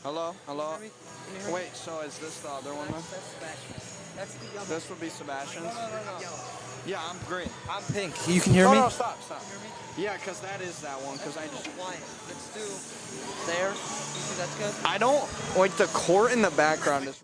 Hello? Hello? Can you hear me? Wait, so is this the other one then? That's Sebastian. That's the yellow. This would be Sebastian's? Yellow. Yeah, I'm green. I'm pink. You can hear Oh, me? no, stop, stop. Can you hear me? Yeah, because that is that one, because I just... Hawaiian. Let's do there. You see that's good? I don't... Like, the court in the background is...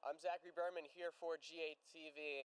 I'm Zachary Berman here for G8 TV.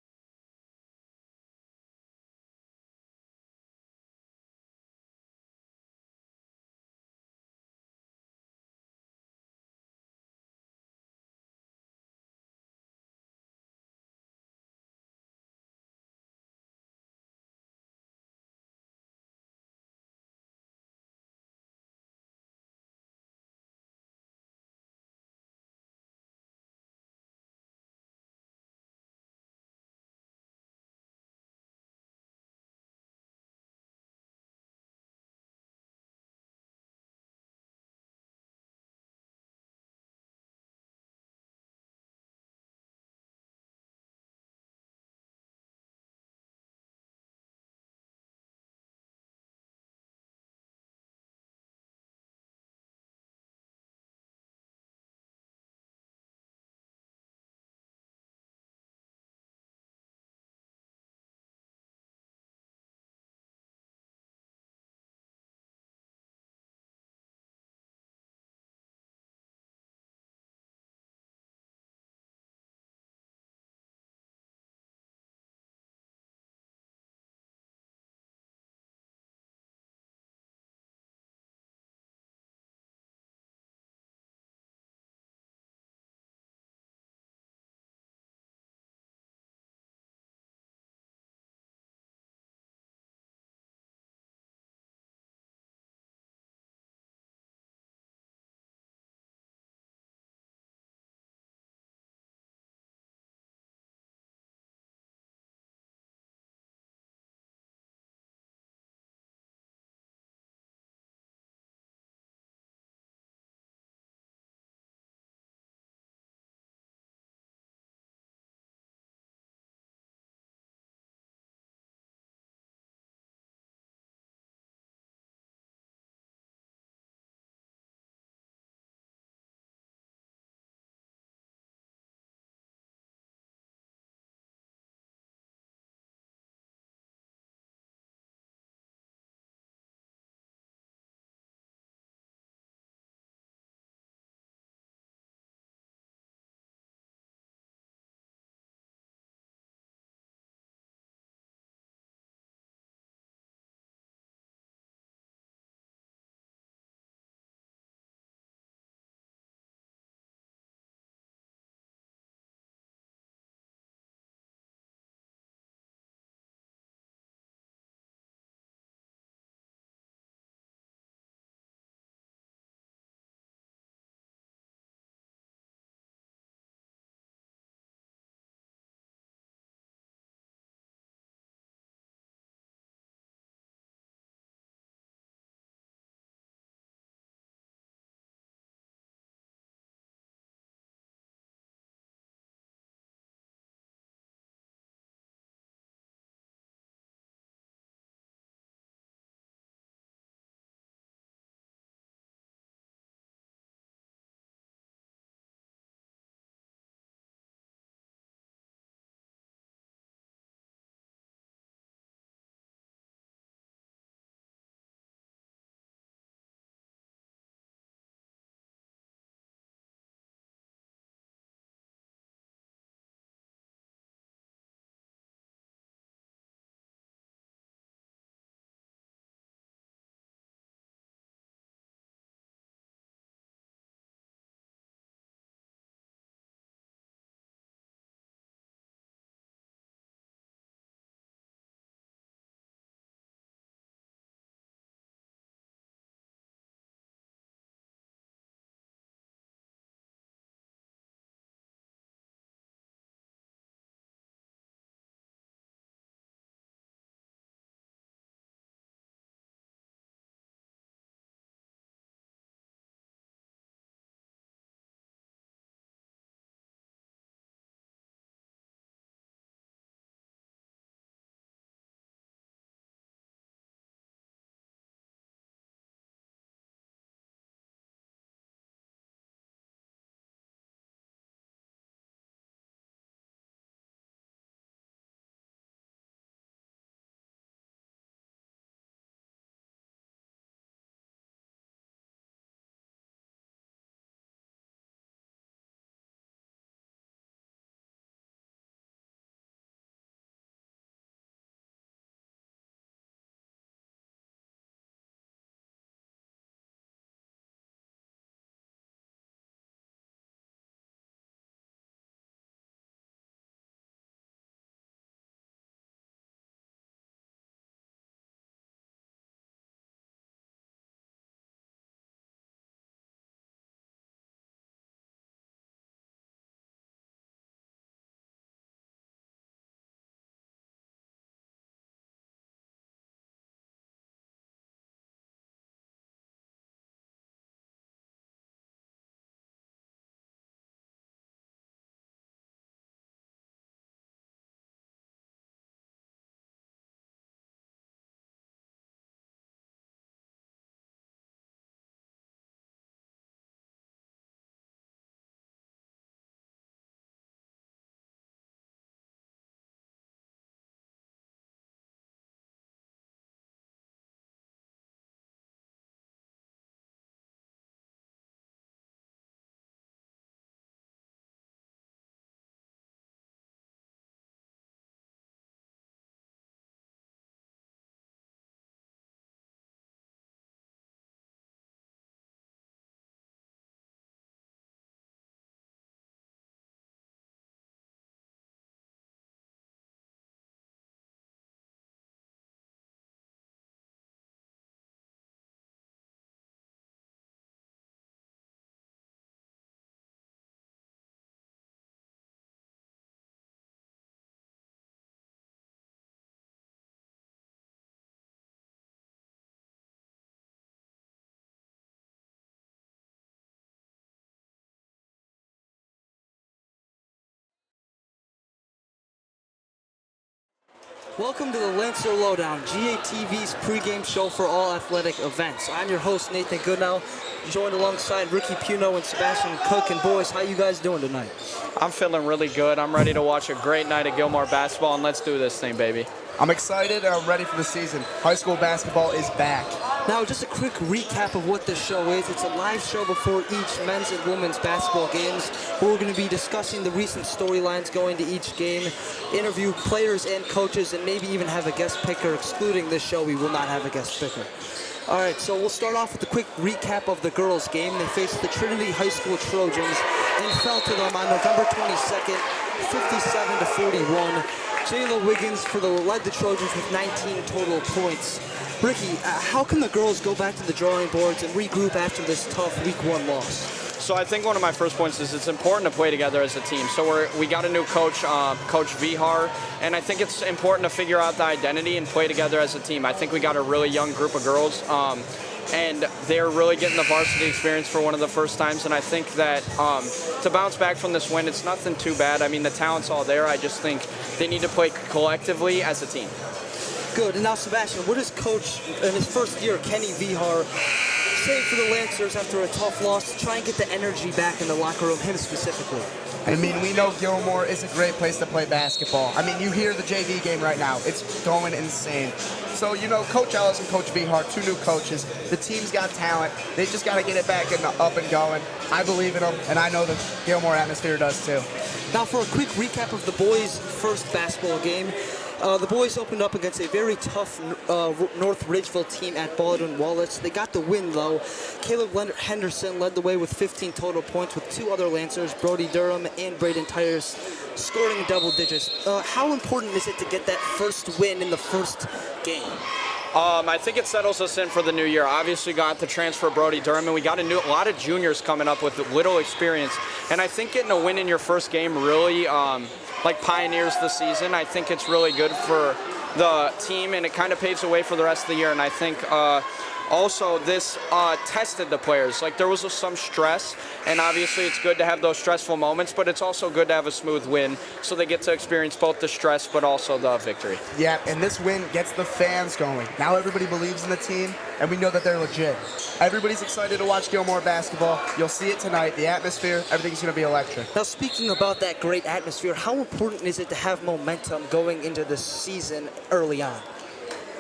Welcome to the Lancer Lowdown, GATV's pregame show for all athletic events. I'm your host, Nathan Goodnow, joined alongside Ricky Puno and Sebastian Cook. And boys, how you guys doing tonight? I'm feeling really good. I'm ready to watch a great night of Gilmour basketball, and let's do this thing, baby. I'm excited and I'm ready for the season. High school basketball is back. Now, just a quick recap of what this show is. It's a live show before each men's and women's basketball games, where we're going to be discussing the recent storylines going to each game, interview players and coaches, and maybe even have a guest picker. Excluding this show, we will not have a guest picker. All right, so we'll start off with a quick recap of the girls' game. They faced the Trinity High School Trojans and fell to them on November 22nd, 57-41. Jayla Wiggins led the Trojans with 19 total points. Ricky, how can the girls go back to the drawing boards and regroup after this tough Week 1 loss? So I think one of my first points is it's important to play together as a team. So we got a new coach, Coach Vihar, and I think it's important to figure out the identity and play together as a team. I think we got a really young group of girls, and they're really getting the varsity experience for one of the first times. And I think that to bounce back from this win, it's nothing too bad. I mean, the talent's all there. I just think they need to play collectively as a team. Good. And now, Sebastian, what is Coach in his first year, Kenny Vihar, saying for the Lancers after a tough loss to try and get the energy back in the locker room, him specifically? I mean, we know Gilmour is a great place to play basketball. I mean, you hear the JV game right now. It's going insane. So, you know, Coach Ellis and Coach Vihar, two new coaches. The team's got talent. They just got to get it back and up and going. I believe in them, and I know the Gilmour atmosphere does too. Now, for a quick recap of the boys' first basketball game. The boys opened up against a very tough North Ridgeville team at Baldwin Wallace. They got the win, though. Caleb Henderson led the way with 15 total points, with two other Lancers, Brody Durham and Braden Tires, scoring in double digits. How important is it to get that first win in the first game? I think it settles us in for the new year. Obviously got the transfer Brody Durham, and we got a lot of juniors coming up with little experience. And I think getting a win in your first game really pioneers the season. I think it's really good for the team, and it kind of paves the way for the rest of the year. And I think also this tested the players. Like, there was some stress, and obviously it's good to have those stressful moments, but it's also good to have a smooth win so they get to experience both the stress but also the victory. Yeah, and this win gets the fans going. Now everybody believes in the team, and we know that they're legit. Everybody's excited to watch Gilmour basketball. You'll see it tonight. The atmosphere, everything's going to be electric. Now, speaking about that great atmosphere, how important is it to have momentum going into the season early on?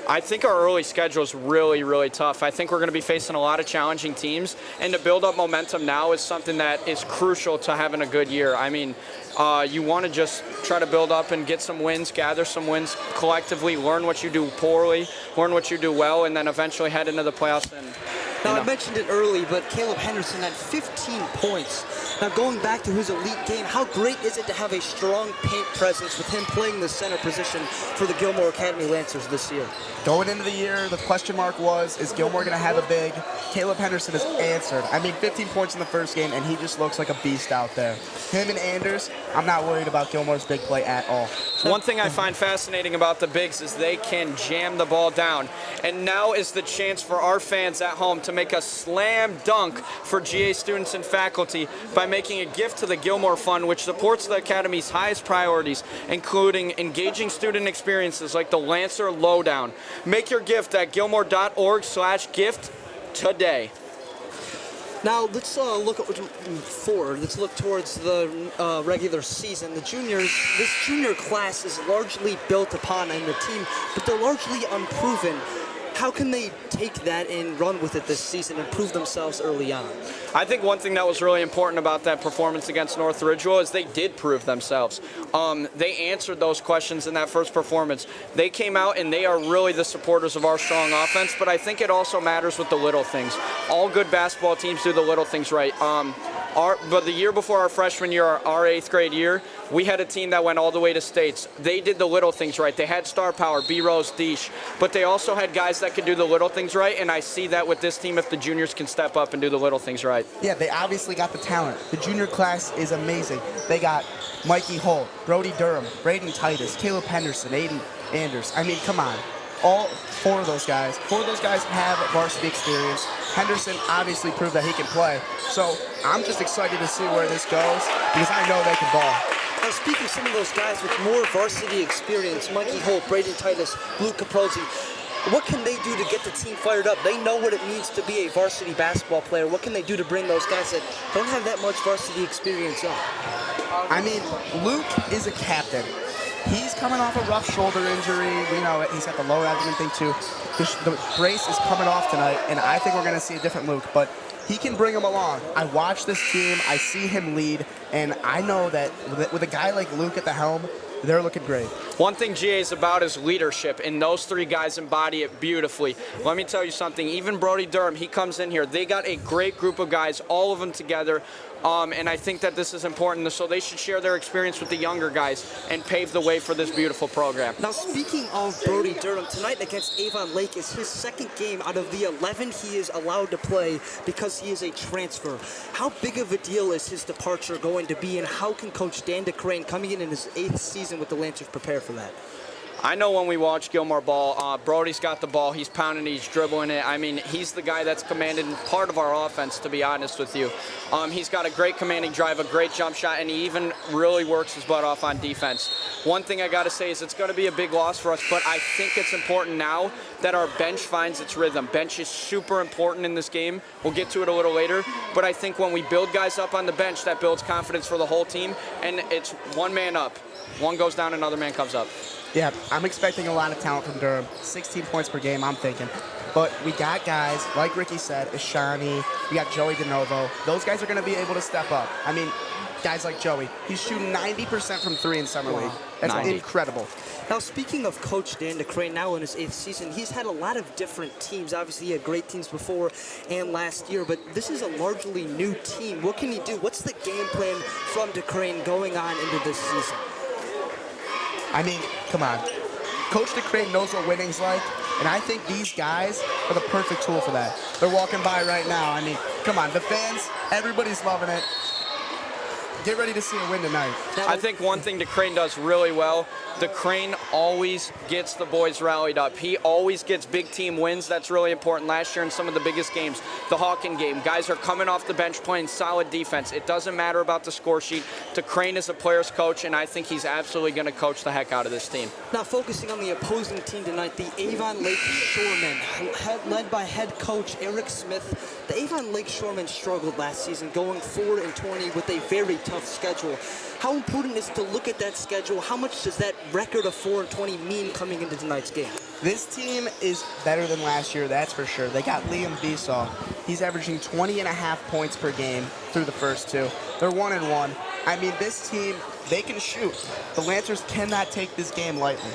I think our early schedule is really, really tough. I think we're going to be facing a lot of challenging teams, and to build up momentum now is something that is crucial to having a good year. I mean, you want to just try to build up and get some wins, gather some wins collectively, learn what you do poorly, learn what you do well, and then eventually head into the playoffs. Now, I mentioned it early, but Caleb Henderson had 15 points. Now, going back to his elite game, how great is it to have a strong paint presence with him playing the center position for the Gilmour Academy Lancers this year? Going into the year, the question mark was, is Gilmour going to have a big? Caleb Henderson has answered. I mean, 15 points in the first game, and he just looks like a beast out there. Him and Anders, I'm not worried about Gilmour's big play at all. One thing I find fascinating about the bigs is they can jam the ball down. And now is the chance for our fans at home to make a slam dunk for GA students and faculty by making a gift to the Gilmour Fund, which supports the Academy's highest priorities, including engaging student experiences like the Lancer Lowdown. Make your gift at gilmour.org/gift today. Now, let's look forward. Let's look towards the regular season. This junior class is largely built upon in the team, but they're largely unproven. How can they take that and run with it this season and prove themselves early on? I think one thing that was really important about that performance against North Ridgeville is they did prove themselves. They answered those questions in that first performance. They came out and they are really the supporters of our strong offense, but I think it also matters with the little things. All good basketball teams do the little things right. But the year before our freshman year, our 8th grade year, we had a team that went all the way to states. They did the little things right. They had star power, B. Rose, Deesh, but they also had guys that could do the little things right, and I see that with this team if the juniors can step up and do the little things right. Yeah, they obviously got the talent. The junior class is amazing. They got Mikey Holt, Brody Durham, Braden Titus, Caleb Henderson, Aiden Anders. I mean, come on. All four of those guys have varsity experience. Henderson obviously proved that he can play. So I'm just excited to see where this goes because I know they can ball. Now, speaking of some of those guys with more varsity experience, Mikey Holt, Braden Titus, Luke Caprosi, what can they do to get the team fired up? They know what it means to be a varsity basketball player. What can they do to bring those guys that don't have that much varsity experience up? I mean, Luke is a captain. He's coming off a rough shoulder injury. We know it. He's got the lower abdomen thing too. The brace is coming off tonight, and I think we're going to see a different Luke. But he can bring him along. I watch this team. I see him lead, and I know that with a guy like Luke at the helm, they're looking great. One thing GA is about is leadership, and those three guys embody it beautifully. Let me tell you something. Even Brody Durham, he comes in here. They got a great group of guys, all of them together. And I think that this is important, so they should share their experience with the younger guys and pave the way for this beautiful program. Now, speaking of Brody Durham, tonight against Avon Lake is his second game out of the 11 he is allowed to play because he is a transfer. How big of a deal is his departure going to be, and how can Coach Dan DeCrane, coming in his 8th season with the Lancers, prepare for that? I know when we watch Gilmour ball, Brody's got the ball, he's pounding, he's dribbling it. I mean, he's the guy that's commanded part of our offense, to be honest with you. He's got a great commanding drive, a great jump shot, and he even really works his butt off on defense. One thing I got to say is it's going to be a big loss for us, but I think it's important now that our bench finds its rhythm. Bench is super important in this game. We'll get to it a little later, but I think when we build guys up on the bench, that builds confidence for the whole team, and it's one man up. One goes down, another man comes up. Yeah, I'm expecting a lot of talent from Durham. 16 points per game, I'm thinking. But we got guys, like Ricky said, Ishani, we got Joey DeNovo. Those guys are going to be able to step up. I mean, guys like Joey, he's shooting 90% from 3 in Summer League. That's 90. incredible. Now, speaking of Coach Dan DeCrane, now in his 8th season, he's had a lot of different teams. Obviously, he had great teams before and last year, but this is a largely new team. What can he do? What's the game plan from DeCrane going on into this season? I mean, come on. Coach DeCrane knows what winning's like, and I think these guys are the perfect tool for that. They're walking by right now. I mean, come on, the fans, everybody's loving it. Get ready to see a win tonight. I think one thing DeCrane does really well, DeCrane always gets the boys rallied up. He always gets big team wins. That's really important. Last year in some of the biggest games, the Hawken game, guys are coming off the bench playing solid defense. It doesn't matter about the score sheet. DeCrane is a player's coach, and I think he's absolutely going to coach the heck out of this team. Now, focusing on the opposing team tonight, the Avon Lake Shoremen, led by head coach Eric Smith. The Avon Lake Shoremen struggled last season, going 4-20 with a very tough schedule. How important is it to look at that schedule? How much does that record of 4-20 mean coming into tonight's game? This team is better than last year, that's for sure. They got Liam Besaw. He's averaging 20.5 points per game through the first 2. They're 1-1. I mean, this team, they can shoot. The Lancers cannot take this game lightly.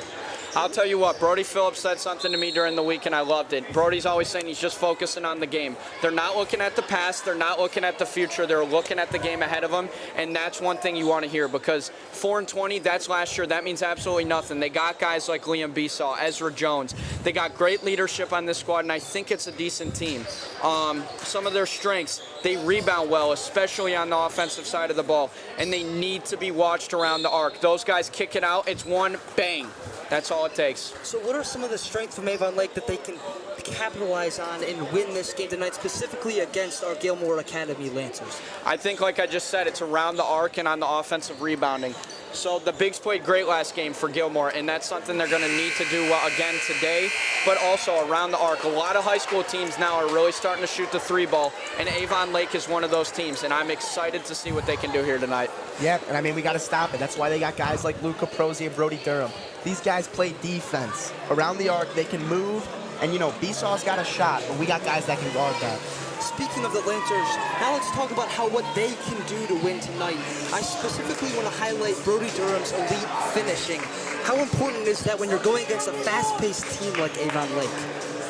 I'll tell you what, Brody Phillips said something to me during the week, and I loved it. Brody's always saying he's just focusing on the game. They're not looking at the past. They're not looking at the future. They're looking at the game ahead of them, and that's one thing you want to hear, because 4-20, that's last year. That means absolutely nothing. They got guys like Liam Besaw, Ezra Jones. They got great leadership on this squad, and I think it's a decent team. Some of their strengths, they rebound well, especially on the offensive side of the ball, and they need to be watched around the arc. Those guys kick it out. It's one bang. That's all it takes. So what are some of the strengths from Avon Lake that they can capitalize on and win this game tonight, specifically against our Gilmour Academy Lancers? I think, like I just said, it's around the arc and on the offensive rebounding. So the Bigs played great last game for Gilmour, and that's something they're going to need to do again today, but also around the arc. A lot of high school teams now are really starting to shoot the 3 ball, and Avon Lake is one of those teams, and I'm excited to see what they can do here tonight. Yeah, and I mean, we got to stop it. That's why they got guys like Luke Caprosi and Brody Durham. These guys play defense. Around the arc, they can move, and, you know, Besaw's got a shot, but we got guys that can guard that. Speaking of the Lancers, now let's talk about what they can do to win tonight. I specifically want to highlight Brody Durham's elite finishing. How important is that when you're going against a fast-paced team like Avon Lake?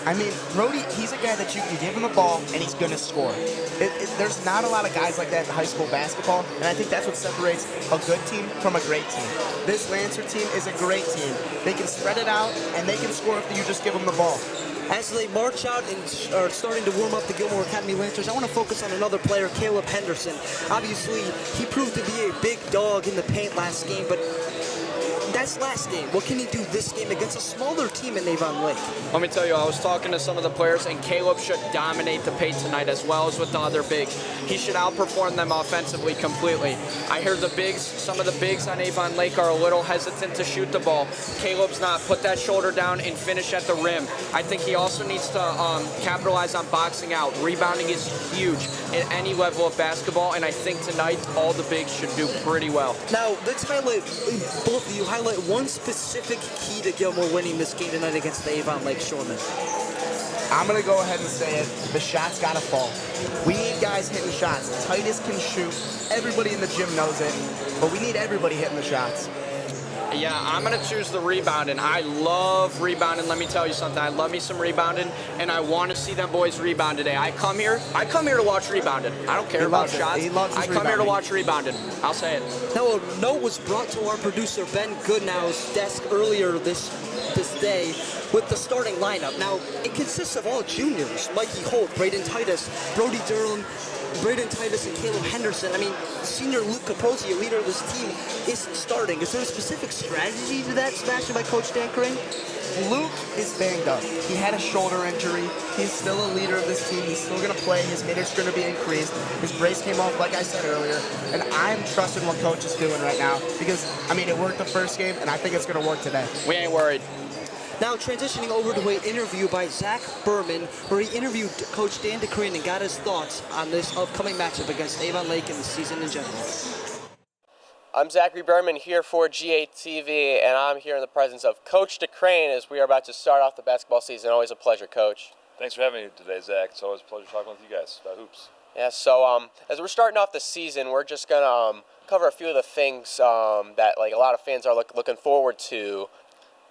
I mean, Brody, he's a guy that you can give him the ball and he's going to score. There's not a lot of guys like that in high school basketball, and I think that's what separates a good team from a great team. This Lancer team is a great team. They can spread it out, and they can score if you just give them the ball. As they march out and are starting to warm up the Gilmour Academy Lancers, I want to focus on another player, Caleb Henderson. Obviously, he proved to be a big dog in the paint last game, but That's last game. What can he do this game against a smaller team in Avon Lake? Let me tell you, I was talking to some of the players, and Caleb should dominate the paint tonight as well as with the other bigs. He should outperform them offensively completely. I hear some of the bigs on Avon Lake are a little hesitant to shoot the ball. Caleb's not. Put that shoulder down and finish at the rim. I think he also needs to capitalize on boxing out. Rebounding is huge at any level of basketball, and I think tonight all the bigs should do pretty well. Now, let's highlight, both of you, highlight one specific key to Gilmour winning this game tonight against the Avon Lake Shoremen. I'm going to go ahead and say it. The shots got to fall. We need guys hitting shots. Titus can shoot. Everybody in the gym knows it. But we need everybody hitting the shots. Yeah, I'm going to choose the rebounding. I love rebounding. Let me tell you something. I love me some rebounding, and I want to see them boys rebound today. I come here to watch rebounding. I don't care about shots. He loves his I come here to rebounding. watch rebounding. I'll say it. Now, a note was brought to our producer, Ben Goodnow's desk earlier this day with the starting lineup. Now, it consists of all juniors. Mikey Holt, Braden Titus, Brody Durham, Braden Titus, and Caleb Henderson. I mean, senior Luke Capozzi, a leader of this team, is starting. Is there a specific strategy to that, Sebastian, by Coach Dan Crane? Luke is banged up. He had a shoulder injury. He's still a leader of this team. He's still going to play. His minutes are going to be increased. His brace came off, like I said earlier. And I'm trusting what Coach is doing right now because, I mean, it worked the first game, and I think it's going to work today. We ain't worried. Now transitioning over to an interview by Zach Berman, where he interviewed Coach Dan DeCrane and got his thoughts on this upcoming matchup against Avon Lake and the season in general. I'm Zachary Berman here for GATV, and I'm here in the presence of Coach DeCrane as we are about to start off the basketball season. Always a pleasure, Coach. Thanks for having me today, Zach. It's always a pleasure talking with you guys about hoops. Yeah, so as we're starting off the season, we're just going to cover a few of the things that like a lot of fans are looking forward to.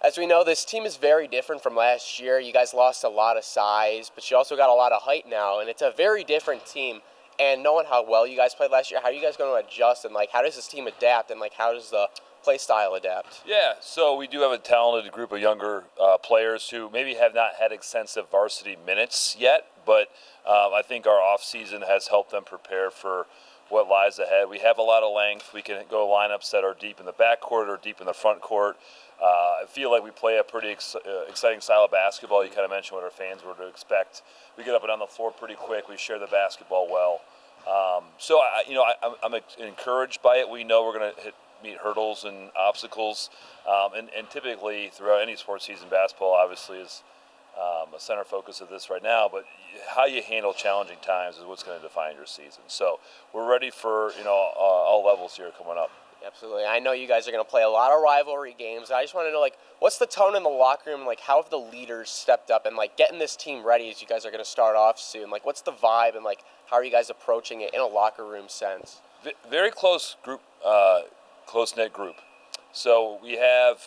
As we know, this team is very different from last year. You guys lost a lot of size, but you also got a lot of height now, and it's a very different team. And knowing how well you guys played last year, how are you guys going to adjust, and like how does this team adapt, and like how does the play style adapt? Yeah, so we do have a talented group of younger players who maybe have not had extensive varsity minutes yet, but I think our off season has helped them prepare for what lies ahead. We have a lot of length. We can go lineups that are deep in the backcourt or deep in the front court. I feel like we play a pretty exciting style of basketball. You kind of mentioned what our fans were to expect. We get up and down the floor pretty quick. We share the basketball well. I'm encouraged by it. We know we're going to meet hurdles and obstacles. And typically throughout any sports season, basketball obviously is a center focus of this right now. But how you handle challenging times is what's going to define your season. So we're ready for all levels here coming up. Absolutely. I know you guys are going to play a lot of rivalry games. I just want to know, like, what's the tone in the locker room? Like, how have the leaders stepped up and, like, getting this team ready as you guys are going to start off soon? Like, what's the vibe and, like, how are you guys approaching it in a locker room sense? Very close group, close-knit group. So we have,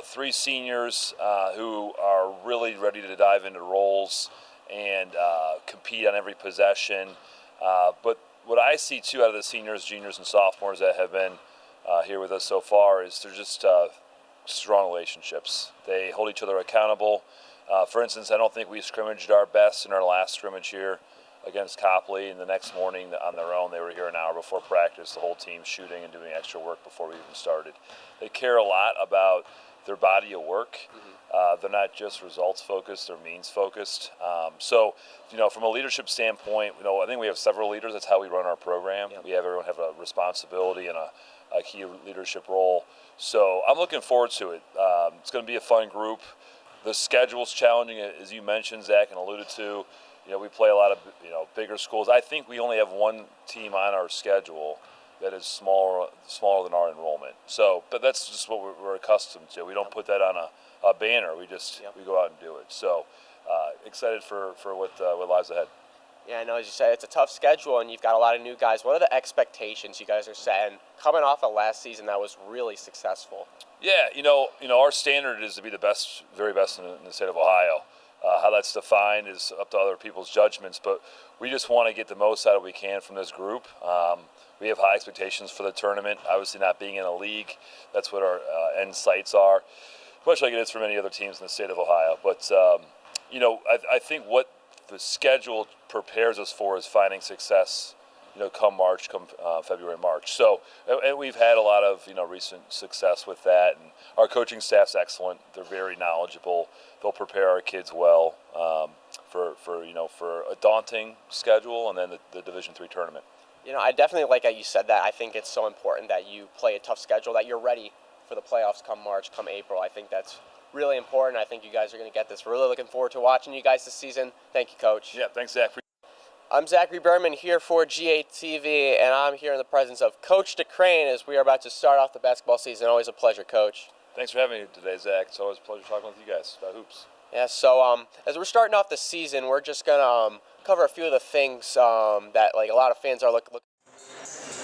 3 seniors who are really ready to dive into roles and compete on every possession. But what I see, too, out of the seniors, juniors, and sophomores that have been here with us so far is they're just strong relationships. They hold each other accountable. For instance, I don't think we scrimmaged our best in our last scrimmage here against Copley, and the next morning on their own, they were here an hour before practice, the whole team shooting and doing extra work before we even started. They care a lot about their body of work. They're not just results focused, they're means focused. So, from a leadership standpoint, I think we have several leaders. That's how we run our program. Yep. We have everyone have a responsibility and a key leadership role. So I'm looking forward to it. It's going to be a fun group. The schedule's challenging, as you mentioned, Zach, and alluded to. We play a lot of bigger schools. I think we only have one team on our schedule that is smaller than our enrollment. So, but that's just what we're accustomed to. We don't put that on a banner. We just we go out and do it. So excited for what lies ahead. Yeah, I know, as you said, it's a tough schedule, and you've got a lot of new guys. What are the expectations you guys are setting coming off of last season that was really successful? Yeah, our standard is to be the best, very best in the state of Ohio. How that's defined is up to other people's judgments, but we just want to get the most out of what we can from this group. We have high expectations for the tournament. Obviously, not being in a league, that's what our end sights are, much like it is for many other teams in the state of Ohio. But I think what the schedule prepares us for is finding success come March, come February, March. So, and we've had a lot of recent success with that, and our coaching staff's excellent. They're very knowledgeable. They'll prepare our kids well for a daunting schedule, and then the Division III tournament. I definitely like that you said that. I think it's so important that you play a tough schedule, that you're ready for the playoffs come March, come April. I think that's really important. I think you guys are going to get this. We're really looking forward to watching you guys this season. Thank you, Coach. Yeah, thanks, Zach. I'm Zachary Berman here for GATV, and I'm here in the presence of Coach DeCrane as we are about to start off the basketball season. Always a pleasure, Coach. Thanks for having me today, Zach. It's always a pleasure talking with you guys about hoops. Yeah, so as we're starting off the season, we're just going to cover a few of the things that a lot of fans are looking.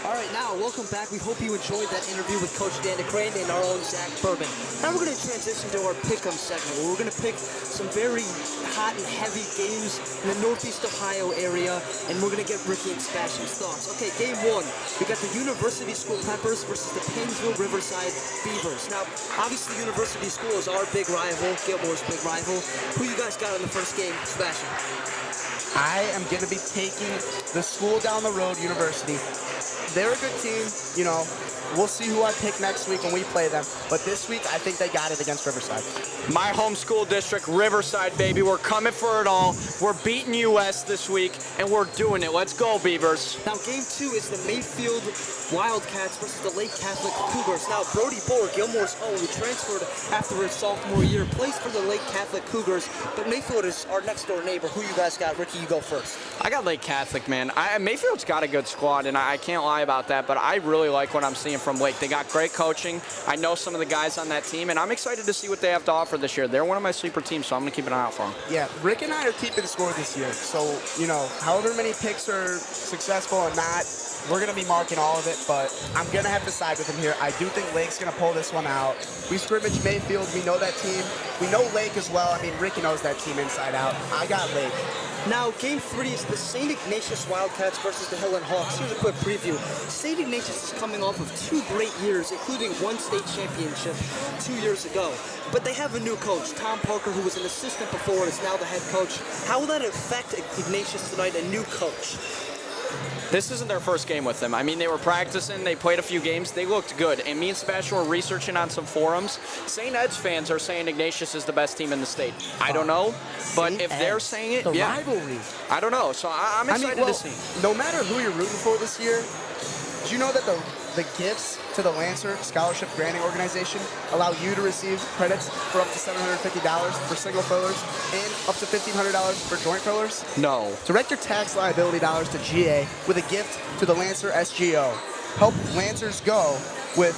All right, now, welcome back. We hope you enjoyed that interview with Coach Dan DeCrane and our own Zach Berman. Now we're going to transition to our pick'em segment, where we're going to pick some very hot and heavy games in the Northeast Ohio area, and we're going to get Ricky and Sebastian's thoughts. Okay, game one, we got the University School Peppers versus the Painesville Riverside Beavers. Now, obviously, University School is our big rival, Gilmour's big rival. Who you guys got in the first game, Sebastian? I am going to be taking the school down the road, University. They're a good team, We'll see who I pick next week when we play them. But this week, I think they got it against Riverside. My home school district, Riverside, baby. We're coming for it all. We're beating US this week, and we're doing it. Let's go, Beavers. Now, game two is the Mayfield Wildcats versus the Lake Catholic Cougars. Now, Brody Bohr, Gilmour's own, who transferred after his sophomore year, plays for the Lake Catholic Cougars. But Mayfield is our next-door neighbor. Who you guys got? Ricky, you go first. I got Lake Catholic, man. Mayfield's got a good squad, and I can't lie about that, but I really like what I'm seeing from Lake. They got great coaching. I know some of the guys on that team, and I'm excited to see what they have to offer this year. They're one of my sleeper teams, so I'm going to keep an eye out for them. Yeah, Rick and I are keeping score this year. So, however many picks are successful or not, we're going to be marking all of it, but I'm going to have to side with him here. I do think Lake's going to pull this one out. We scrimmage Mayfield. We know that team. We know Lake as well. I mean, Ricky knows that team inside out. I got Lake. Now, game three is the St. Ignatius Wildcats versus the Hillen Hawks. Here's a quick preview. St. Ignatius is coming off of 2 great years, including one state championship 2 years ago. But they have a new coach, Tom Parker, who was an assistant before and is now the head coach. How will that affect Ignatius tonight, a new coach? This isn't their first game with them. I mean, they were practicing. They played a few games. They looked good. And me and Sebastian were researching on some forums. St. Ed's fans are saying Ignatius is the best team in the state. I don't know, but if they're saying it, the yeah. rivalry. I don't know. So I'm excited to see. No matter who you're rooting for this year, do you know that the gifts to the Lancer Scholarship Granting Organization allow you to receive credits for up to $750 for single fillers and up to $1,500 for joint fillers? No. Direct your tax liability dollars to GA with a gift to the Lancer SGO. Help Lancers go with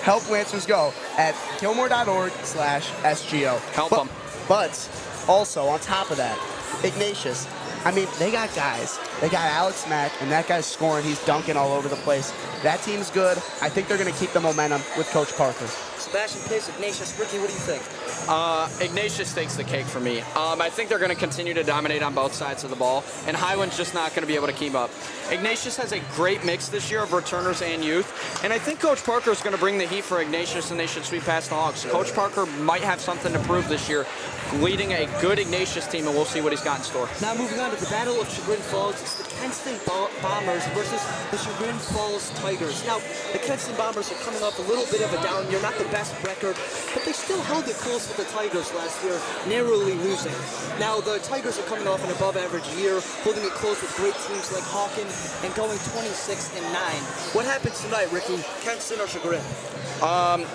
Help Lancers go at Gilmour.org/SGO. Help them. But also, on top of that, Ignatius, I mean, they got guys. They got Alex Mack, and that guy's scoring. He's dunking all over the place. That team's good. I think they're going to keep the momentum with Coach Parker. Sebastian picks Ignatius. Ricky, what do you think? Ignatius takes the cake for me. I think they're going to continue to dominate on both sides of the ball, and Highland's just not going to be able to keep up. Ignatius has a great mix this year of returners and youth, and I think Coach Parker is going to bring the heat for Ignatius, and they should sweep past the Hawks. Coach Parker might have something to prove this year, leading a good Ignatius team, and we'll see what he's got in store. Now moving on to the Battle of Chagrin Falls, it's the Kenston Bombers versus the Chagrin Falls Tigers. Now, the Kenston Bombers are coming off a little bit of a down year, not the best record, but they still held it close with the Tigers last year, narrowly losing. Now, the Tigers are coming off an above-average year, holding it close with great teams like Hawken and going 26-9. What happens tonight, Ricky? Kenston or Chagrin?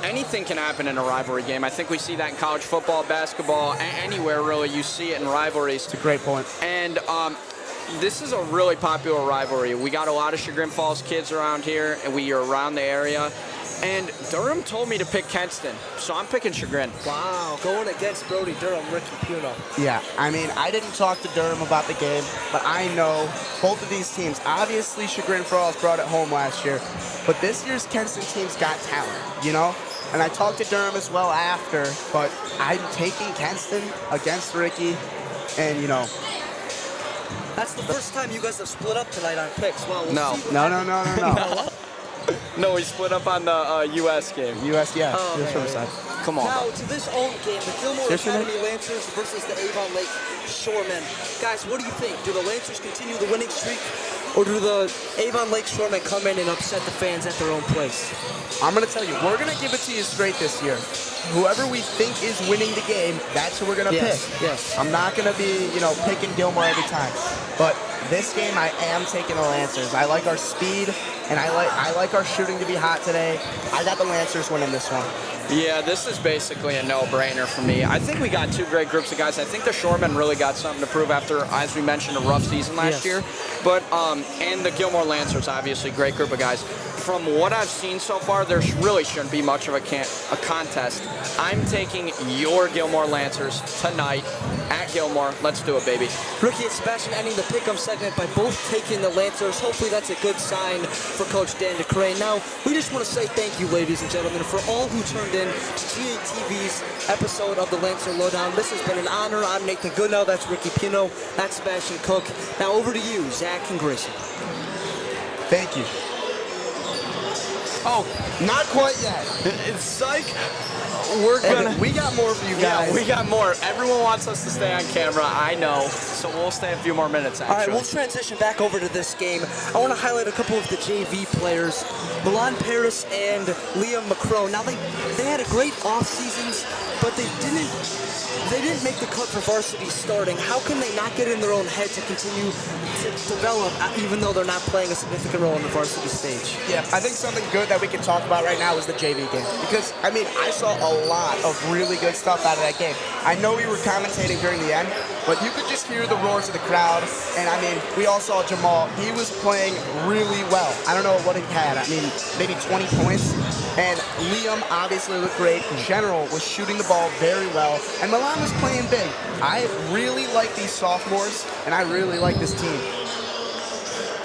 Anything can happen in a rivalry game. I think we see that in college football, basketball, anywhere really. You see it in rivalries. It's a great point. And this is a really popular rivalry. We got a lot of Chagrin Falls kids around here, and we are around the area. And Durham told me to pick Kenston, so I'm picking Chagrin. Wow, going against Brody Durham, Ricky Puno. Yeah, I mean, I didn't talk to Durham about the game, but I know both of these teams. Obviously, Chagrin Falls brought it home last year, but this year's Kenston team's got talent, And I talked to Durham as well after, but I'm taking Kenston against Ricky, and, That's the first time you guys have split up tonight on picks. Well, we'll No. see No. No, we split up on the U.S. game. US, yeah. Oh, US okay. Riverside. Come on. Now to this own game, the Gilmour Seriously, Academy Lancers versus the Avon Lake Shoremen. Guys, what do you think? Do the Lancers continue the winning streak, or do the Avon Lake Shoremen come in and upset the fans at their own place? I'm going to tell you, we're going to give it to you straight this year. Whoever we think is winning the game, that's who we're going to pick. Yes. I'm not going to be, picking Gilmour every time. But this game, I am taking the Lancers. I like our speed, and I like our shooting to be hot today. I got the Lancers winning this one. Yeah, this is basically a no-brainer for me. I think we got two great groups of guys. I think the Shoremen really got something to prove after, as we mentioned, a rough season last year. But and the Gilmour Lancers, obviously, great group of guys. From what I've seen so far, there really shouldn't be much of a contest. I'm taking your Gilmour Lancers tonight at Gilmour. Let's do it, baby. Ricky and Sebastian ending the pick'em segment by both taking the Lancers. Hopefully that's a good sign for Coach Dan DeCrane. Now, we just want to say thank you, ladies and gentlemen, for all who turned in to GATV's episode of the Lancer Lowdown. This has been an honor. I'm Nathan Goodnow. That's Ricky Pino. That's Sebastian Cook. Now over to you, Zach and Grayson. Thank you. Oh, not quite yet. It's psych. We're gonna. We got more for you guys. Yeah, we got more. Everyone wants us to stay on camera. I know. So we'll stay a few more minutes. Actually. All right, we'll transition back over to this game. I want to highlight a couple of the JV players, Milan Paris and Liam McCrow. Now they had a great off seasons, but they didn't make the cut for varsity starting. How can they not get in their own head to continue to develop, even though they're not playing a significant role in the varsity stage? Yeah, I think something good that we can talk about right now is the JV game. Because, I saw a lot of really good stuff out of that game. I know we were commentating during the end, but you could just hear the roars of the crowd. And, we all saw Jamal. He was playing really well. I don't know what he had. Maybe 20 points. And Liam obviously looked great. General was shooting the ball very well. And Milan was playing big. I really like these sophomores, and I really like this team.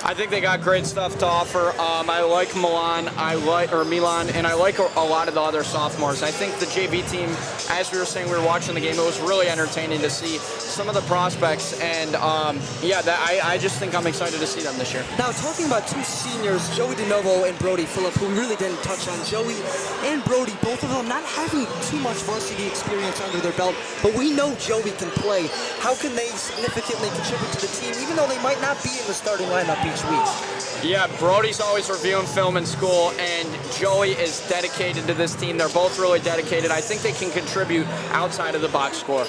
I think they got great stuff to offer. I like Milan, and I like a lot of the other sophomores. I think the JV team, as we were saying, we were watching the game, it was really entertaining to see some of the prospects, and I just think I'm excited to see them this year. Now, talking about two seniors, Joey DeNovo and Brody Phillip, who we really didn't touch on. Joey and Brody, both of them not having too much varsity experience under their belt, but we know Joey can play. How can they significantly contribute to the team, even though they might not be in the starting lineup each week? Yeah, Brody's always reviewing film in school, and Joey is dedicated to this team. They're both really dedicated. I think they can contribute outside of the box score.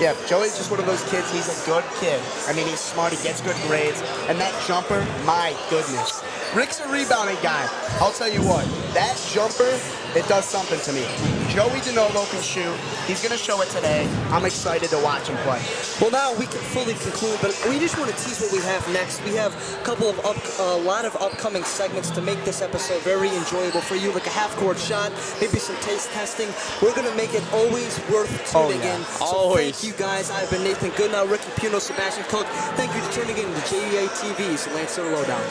Yeah, Joey's just one of those kids. He's a good kid. He's smart. He gets good grades. And that jumper, my goodness. Rick's a rebounding guy. I'll tell you what, that jumper, it does something to me. Joey DeNovo can shoot. He's going to show it today. I'm excited to watch him play. Well, now we can fully conclude, but we just want to tease what we have next. We have a lot of upcoming segments to make this episode very enjoyable for you, like a half-court shot, maybe some taste testing. We're going to make it always worth tuning in. So always. thank you guys. I've been Nathan Goodnow, Ricky Pino, Sebastian Cook. Thank you for tuning in to GATV's Lancer Lowdown.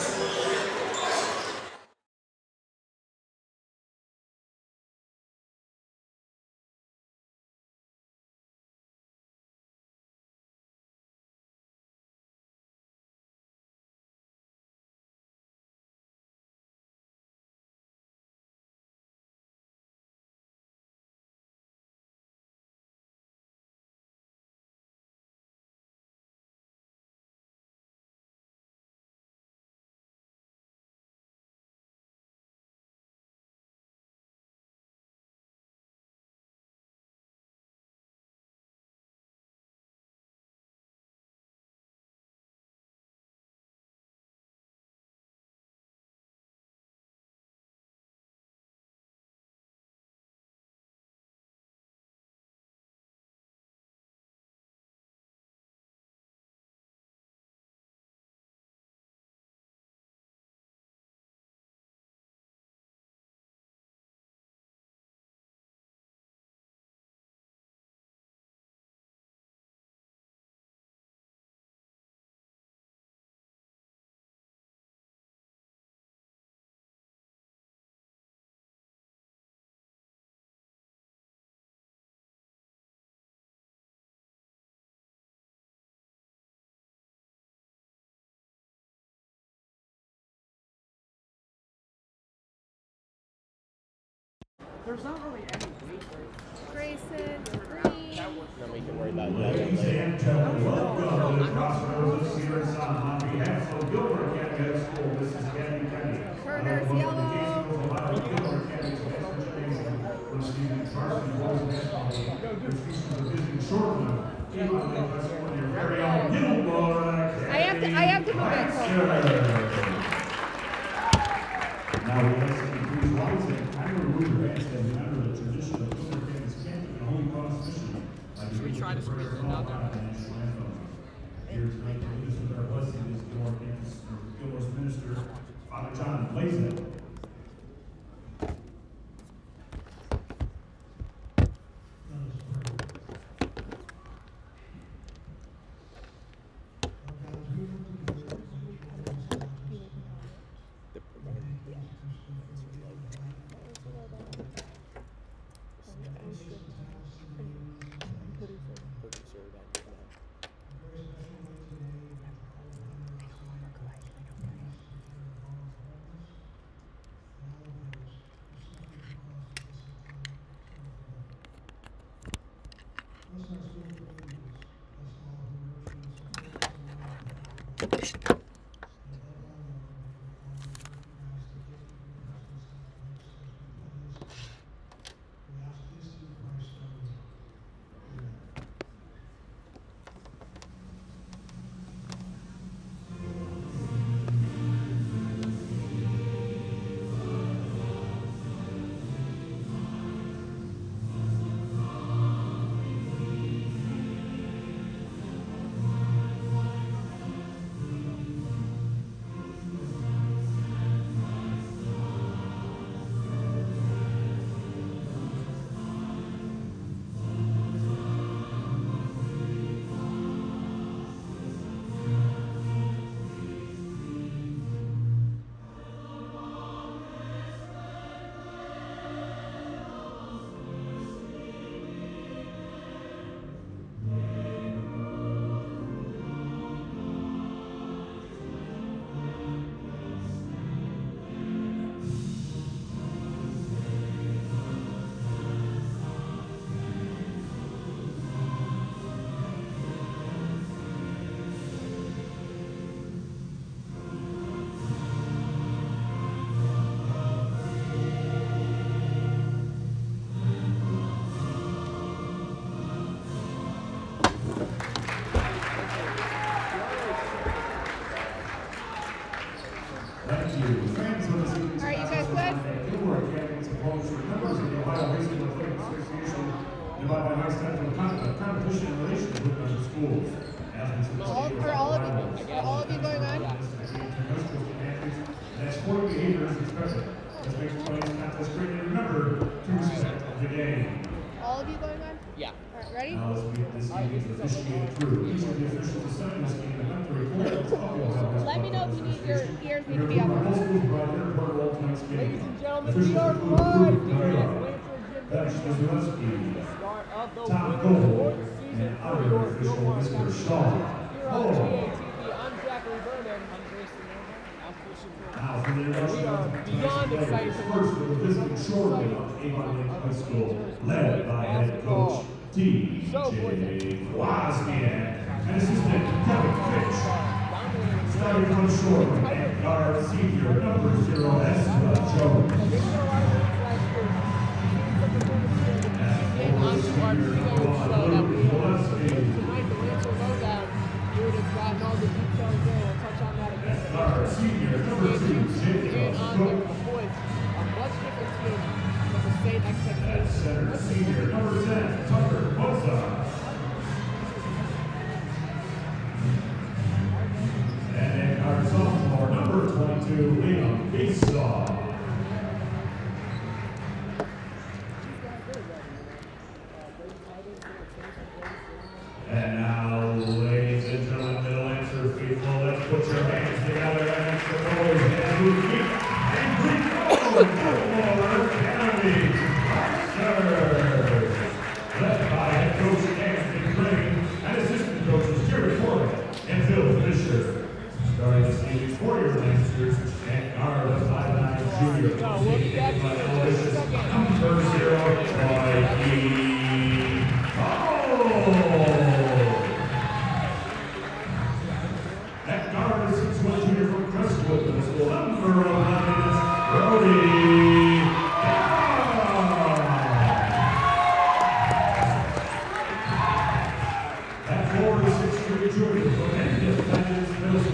Grayson, Green. Then we can worry about that Ladies later. and gentlemen, welcome to the crossroads of Sierra Sun. On behalf of Gilmour Academy School, this is Kathy Kenny. Turner's yellow. Gilmour Academy's extra training from Stephen Carson, boys basketball team. This features a visiting shortman. Team on the West Point, your very own Gilmour Academy. I have to move it. Now we ask that you please rise and kindly remove your hands as we honor the tradition of Gilmour Academy's camping and Holy Cross mission. Should we try to squeeze it down there? Here tonight to lead us with our blessing is Gilmour's minister, Father John Blazen. Thank you. Friends of the Students All right, you guys good? Gilmour Academy is opposed to members of the Ohio High School Athletic Association divided by high standard of competition in relation to member schools. Are all of you going on? And sporting behavior is expected. Let's make the contest great and remember to respect the game. All of you going on? Yeah. All right, ready? Now let's meet this game officiated through. Each of the officials assigned this game and have to report of the Ohio High School. Let me know if you need your ears need to be Ladies up. and gentlemen, we are live here. That's Zaleski, top goal, and other official, Mr. Shaw. Oh. Now for the introduction, beyond excited. First, the visiting shortly of Avon High School, led by head coach T.J. Wozniak and assistant Kevin Fitch. Starting from short, and guard senior number 0, Ezra Jones. And onto our video show that we tonight, the Lancer Lowdown. You would have gotten all the details there. We'll touch on that again. Guard senior number 2, And Jacob on Cook. the points, a much different team, but the same At expectations. center senior number 10, Tucker Boza. And then our sophomore number 22, Liam Beasaw. And now, ladies and gentlemen, middle answer people, let's put your hands together and it's the boys and who meet and bring on Gilmour Academy Masters. Led by head coach Anthony Crane and assistant coaches Jerry Corbett and Bill Fisher. Starting this evening for your Lancers and guard of 5'9" junior. So we'll be back in just a second. Number 0.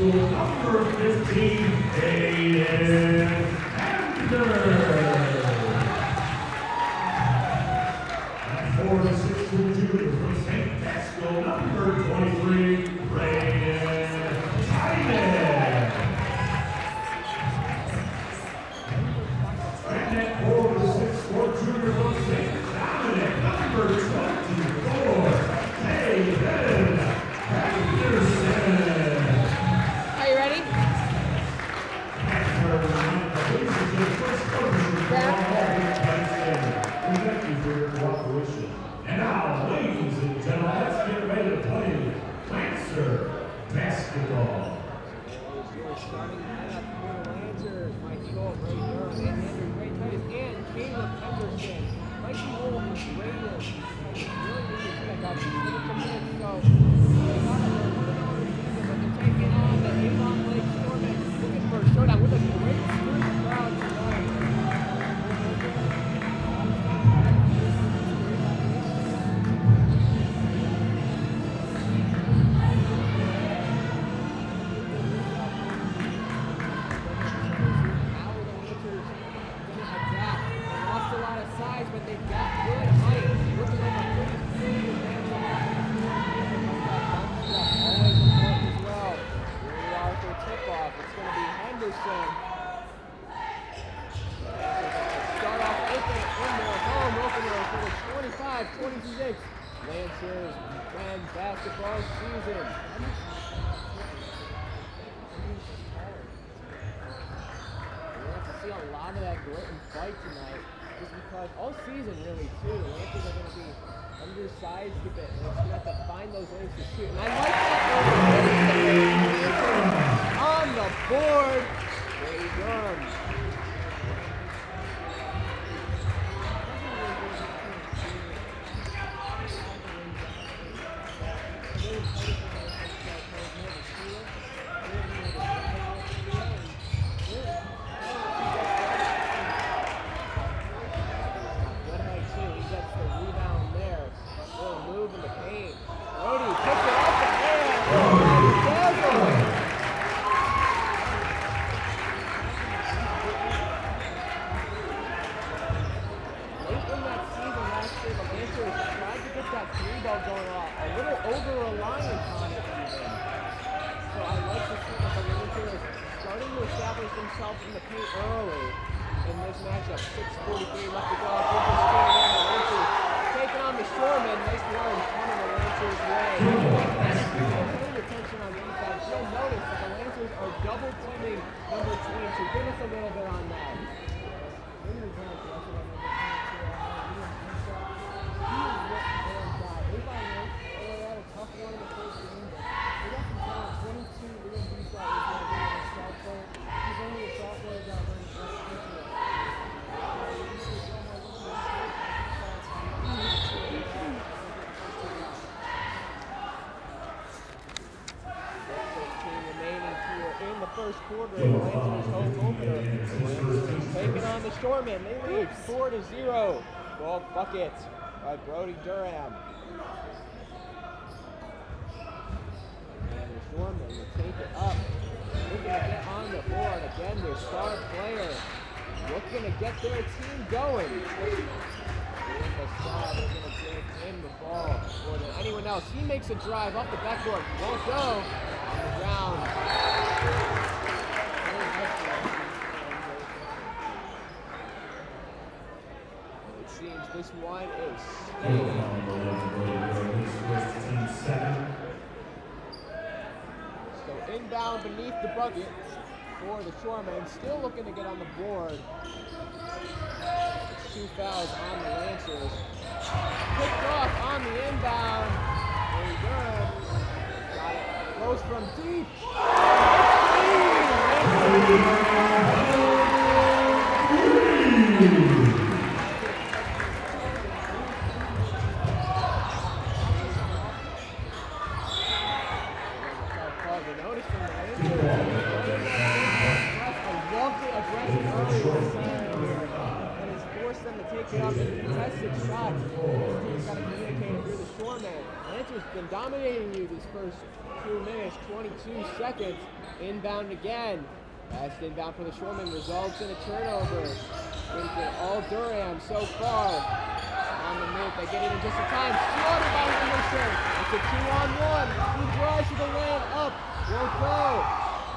School, number 15, Aiden Anders. And for the 6th school junior from St. Pascal, number 23, Brayden Tynan. And then for the 6th school junior from St. Dominic, number 24, David Henderson. Are you ready? Thank you for your cooperation. And now, ladies and gentlemen, let's get ready to play Lancer basketball. Your starting lineup for the Lancers, Mikey Holt, Ray Durham, and Andrew Gray Titus, and Caleb Henderson. Mikey Holt and Ray Durham. Really need to check out these little minutes, so they got a little bit of the season, but they're taking on the Avon Lake Stormen. Looking for a showdown with a great spirited crowd tonight. But they've got good height. Looking like a pretty serious always important as well. Here we are for tip-off. It's going to be Henderson. Start off open in their home opener for the 25-26 Lancers men's basketball season. We're going to have to see a lot of that grit and fight tonight. Just because all season really too, the Lancers are going to be undersized a bit, and it's going to have to find those ways to shoot. And I like that on the board, Ray Durham. First quarter of the Lancers home opener. The Lancers taking on the Stormen. They lead 4-0. 12 buckets by Brody Durham. And the Stormen will take it up. Looking to get on the board. Again, their star player looking to get their team going. They're going to take in the ball more than anyone else. He makes a drive up the backboard. Won't go on the ground. It seems this one is so inbound beneath the bucket for the Shoremen. Still looking to get on the board. It's 2 fouls on the Lancers. Picked off on the inbound. Very good. Got it. Goes from deep. Been dominating you these first 2 minutes, 22 seconds. Inbound again. Last inbound for the Shoremen results in a turnover. All Durham so far on the move. They get it in just in time. Slaughtered by Anderson. It's a 2-on-1. He drives to the lane. Up. Won't go.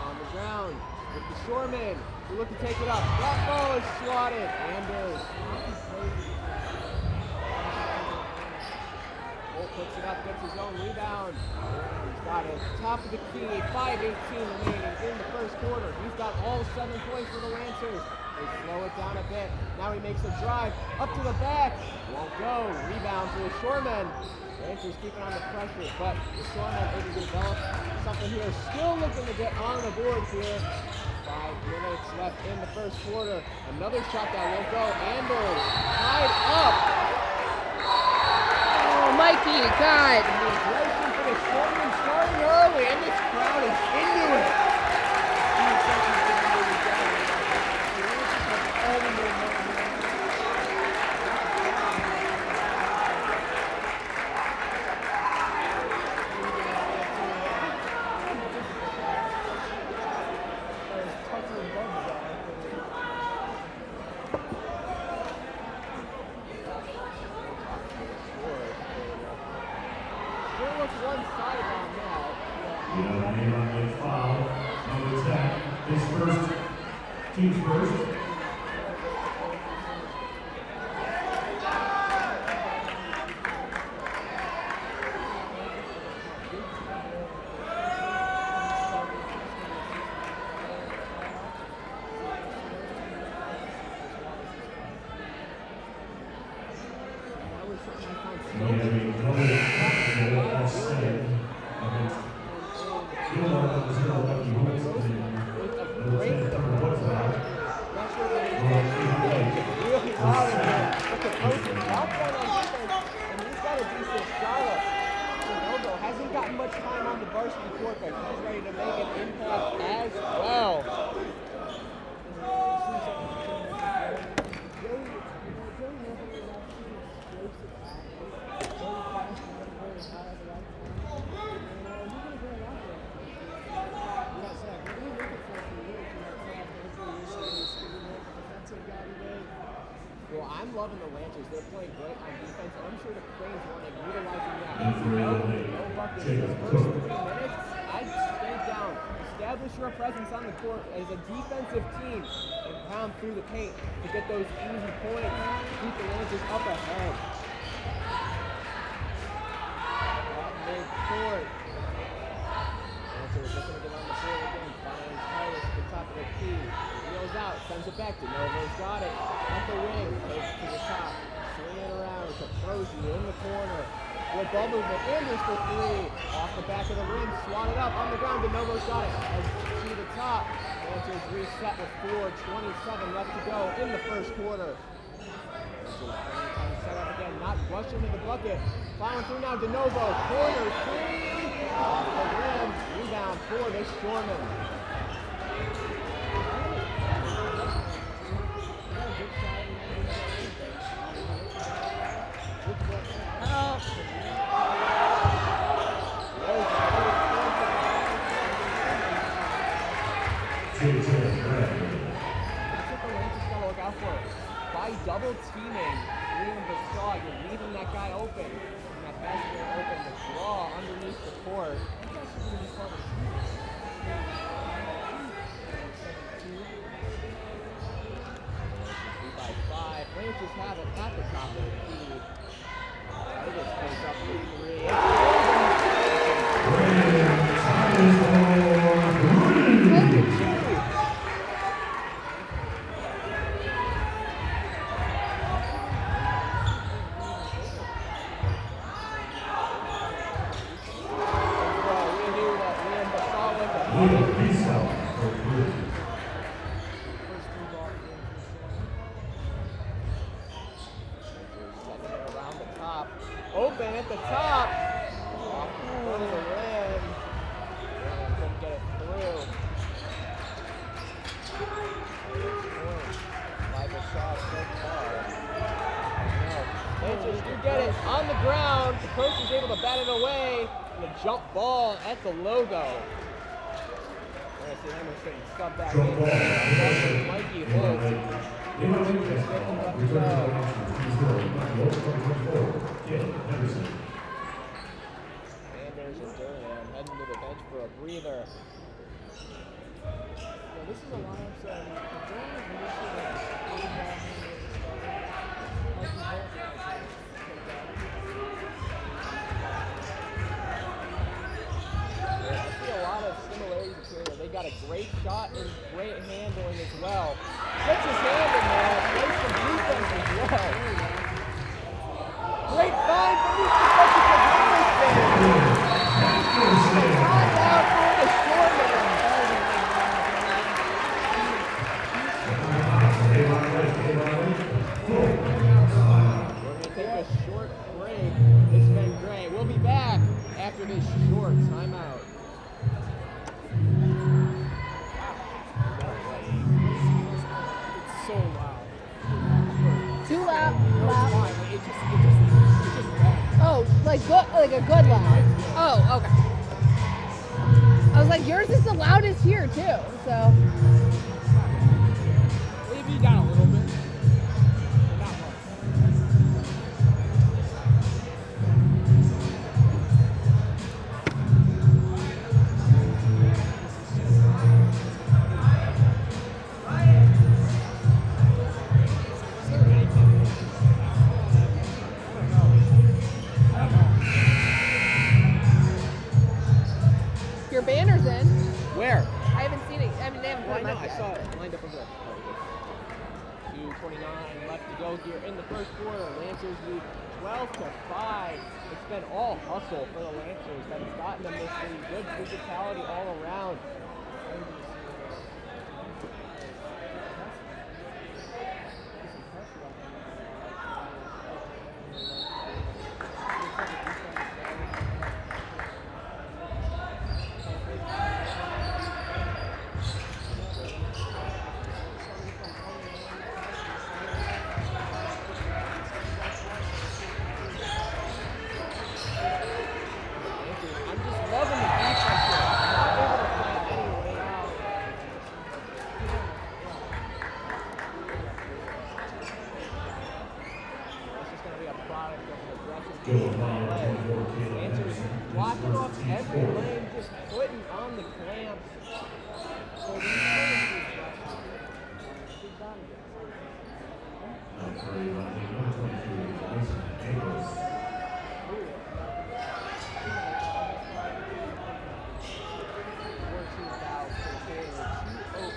On the ground with the Shoremen. We look to take it up. That ball is swatted. Anders. Holt puts it up, gets his own rebound. He's got it. Top of the key. 5:18 remaining in the first quarter. He's got all 7 points for the Lancers. They slow it down a bit. Now he makes a drive up to the back. Won't go. Rebound for the Shoremen. Lancers keeping on the pressure, but the Shoremen able to develop something here. Still looking to get on the board here. 5 minutes left in the first quarter. Another shot that won't go. Anders tied up. Oh, Mikey, God. Celebration for the Shoremen starting early, and this crowd is into it. One side on now. On foul. Number 10. His first. Team's first. Hasn't gotten much time on the varsity court, but he's ready to make an impact as well. Well, I'm loving the Lancers. They're playing great on defense. I'm sure the Cranes want to utilizing that. No buckets in the first 3 minutes. I'd stay down. Establish your presence on the court as a defensive team and pound through the paint to get those easy points. Keep the Lancers up ahead. At mid-court. Lancers looking to get on the board again. Finds Titus at the top of the key. Wheels out, sends it back. DeNovo's got it. At the wing, takes it to the top. Swing it around to Frozy in the corner. With ball movement, Anders for 3. Off the back of the rim, swatted up on the ground. DeNovo's got it. To the top. Lancers reset with 4:27 left to go in the first quarter. Set up again, not rushing to the bucket. Plowing through now, DeNovo. Corner 3. Off the rim. Rebound for the Shoremen. By double teaming Liam Basaw, you're leaving that guy open. And that basket open, the draw underneath the court. By 5. Lancers have it at the top of the key. They just space up for 3. Around the top. Open at the top. Off the front of the rim. Couldn't get it through. By Basaw so far. No. Lancers do get it on the ground. The coach is able to bat it away. The jump ball at the logo. See Emerson sub back in. Mikey Holt. Sanders and Durham heading to the bench for a breather. This is a lineup so Durham is they got a great shot and great handling as well. Puts his hand in there, plays some defense as well. Great find from the defensive out for the short man. We're going to take a short break. It's been great. We'll be back after this short timeout. So loud. Too loud. Loud. Oh, like a good loud. Oh, okay. I was like, yours is the loudest here too. So. Maybe down a little bit. But not much. Your banner's in. Where? I haven't seen it. I mean, they haven't put it up I yet. saw it lined up over there. 2:29 left to go here in the first quarter. Lancers lead 12-5. It's been all hustle for the Lancers that has gotten them this lead. Good physicality all around. Lancers blocking off every lane, just putting on the clamps. So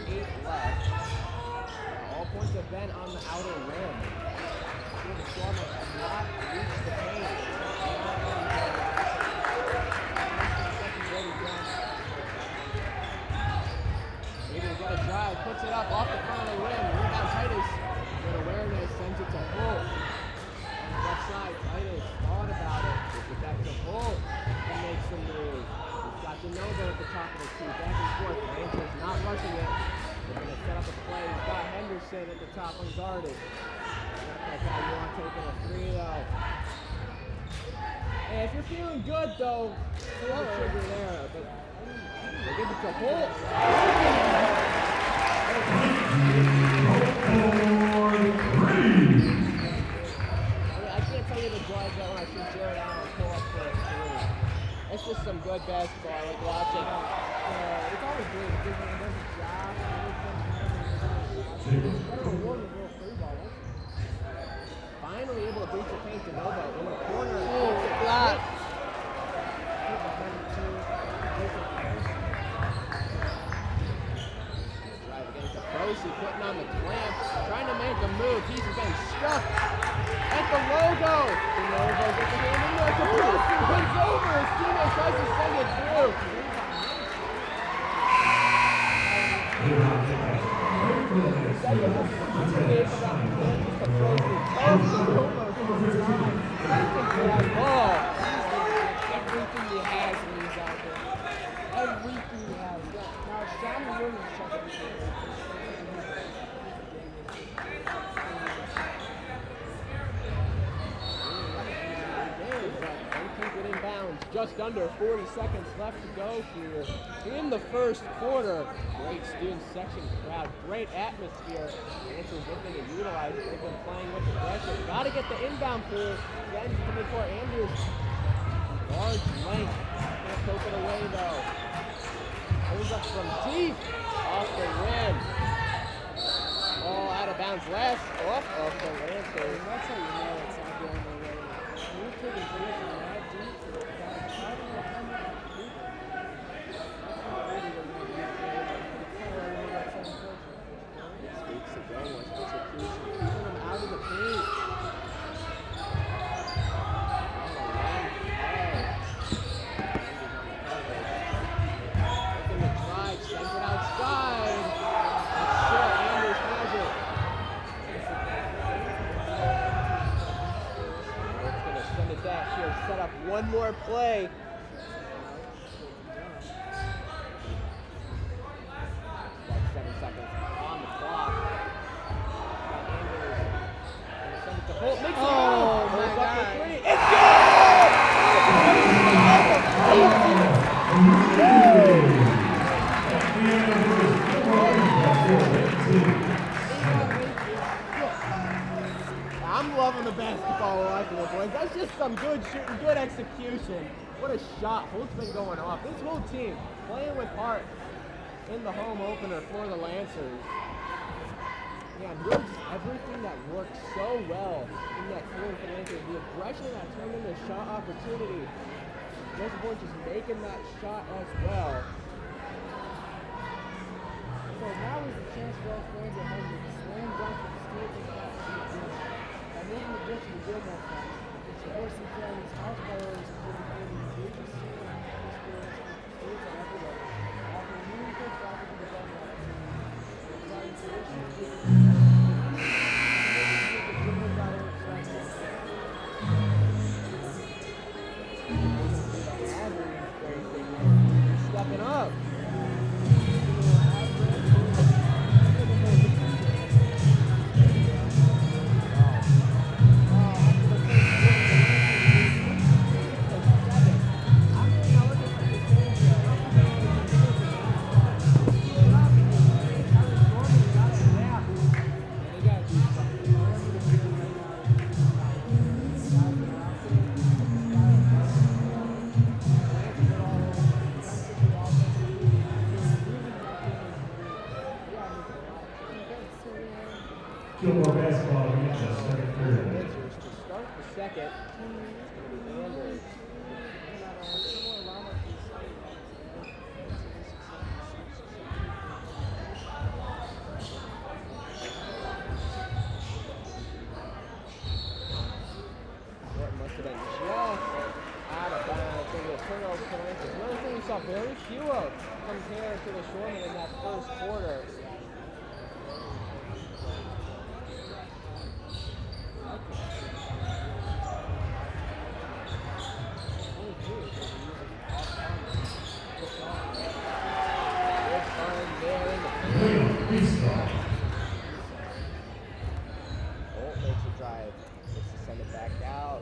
these all points have been on the outer rim. The Stormers have not reached the paint. Maybe got a drive, puts it up off the front of the rim. Rebound Titus. Good awareness, sends it to Holt. On the left side, Titus thought about it. Gives it back to Holt. He makes the move. He's got DeNovo at the top of the key. Back and forth. Lancers not rushing it. They're going to set up a play. He's got Henderson at the top unguarded. That guy you want taking a three though. And if you're feeling good though, pull the trigger there. But they give it to Holt. I can't tell you the drive that when I see Jared Allen pull up for a three. It's just some good basketball I like watching. It's always great because when he does his job, finally able to breach the paint to Nova in the corner. Block. Drive against the Posey, putting on the clamp, trying to make a move. He's been stuck at the logo. The logo gets a hand in there. The Posey runs over. His teammate tries to send it through. Everything he has when he's out there. Everything he has. Now, John Williams check everything. Don't keep it in bounds. just under 40 seconds left to go here in the first quarter. Great student section crowd, great atmosphere. Lancers looking to utilize it. They've been playing with aggression. Got to get the inbound through. Then to midcourt, Andrews. Large length. Can't poke it away though. Goes up from deep. Off the rim. Ball out of bounds. Last off of the Lancers. That's how you know it's not going their way. You're taking three from that deep to the guy. I don't know how much deep. That's not really what you want to do. Weeks ago was execution, keeping them out of the paint. Looking to drive, sends it outside. That's short, Andrews has it. It's going to send it back here, set up one more play. 7 seconds on the clock. Send it to Holt. Makes it Oh, Holt's my up for God. three. It's good! I'm loving the basketball we're watching, boys. That's just some good shooting, good execution. What a shot. Holt's been going off. This whole team playing with heart in the home opener for the Lancers. Yeah, and really just everything that worked so well in that quarter for the Lancers. The aggression that turned into a shot opportunity. Those boys just making that shot as well. So now is the chance for our fans at home to slam dunk for the stage and pass to the team. By making the gift to the Gilmour fans, it supports the families, house priorities, including creating engaging student experience and students at every level, offering meaningful faculty development opportunities, and providing tuition Stepping up. Gilmour basketball reaches second period. Lancers to start the second. Andrews. What must have been just out of bounds. Maybe a turnover for the Lancers. Another thing we saw very few of compared to the Shoremen in that first quarter. Holt makes a drive, gets to send it back out.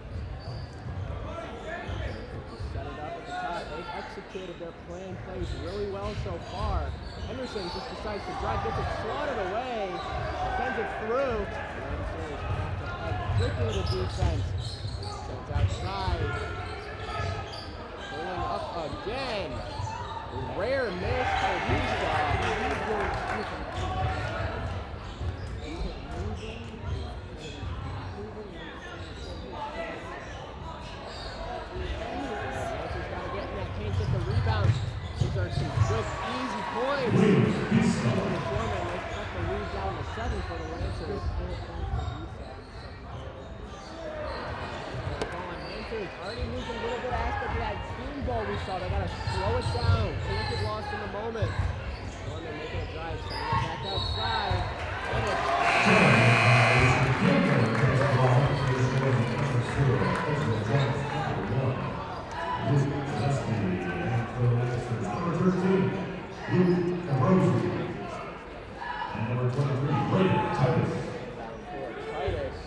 Just set it up at the top. They've executed their plan plays really well so far. Henderson just decides to drive, gets it swatted away, sends it through. Lancers have to quickly to defense. Sends outside. Pulling up again. Rare miss for These are some good, easy points. The Shoremen, they cut the lead down to 7 for the Lancers. Lancers already losing a little bit of aspect of that team ball we saw. They got to slow it down. Can't get lost in the moment. Shoremen making a drive, sending it back outside. Number 13, Luke Ambrose. And number 23, Blake Titus. Down for Titus.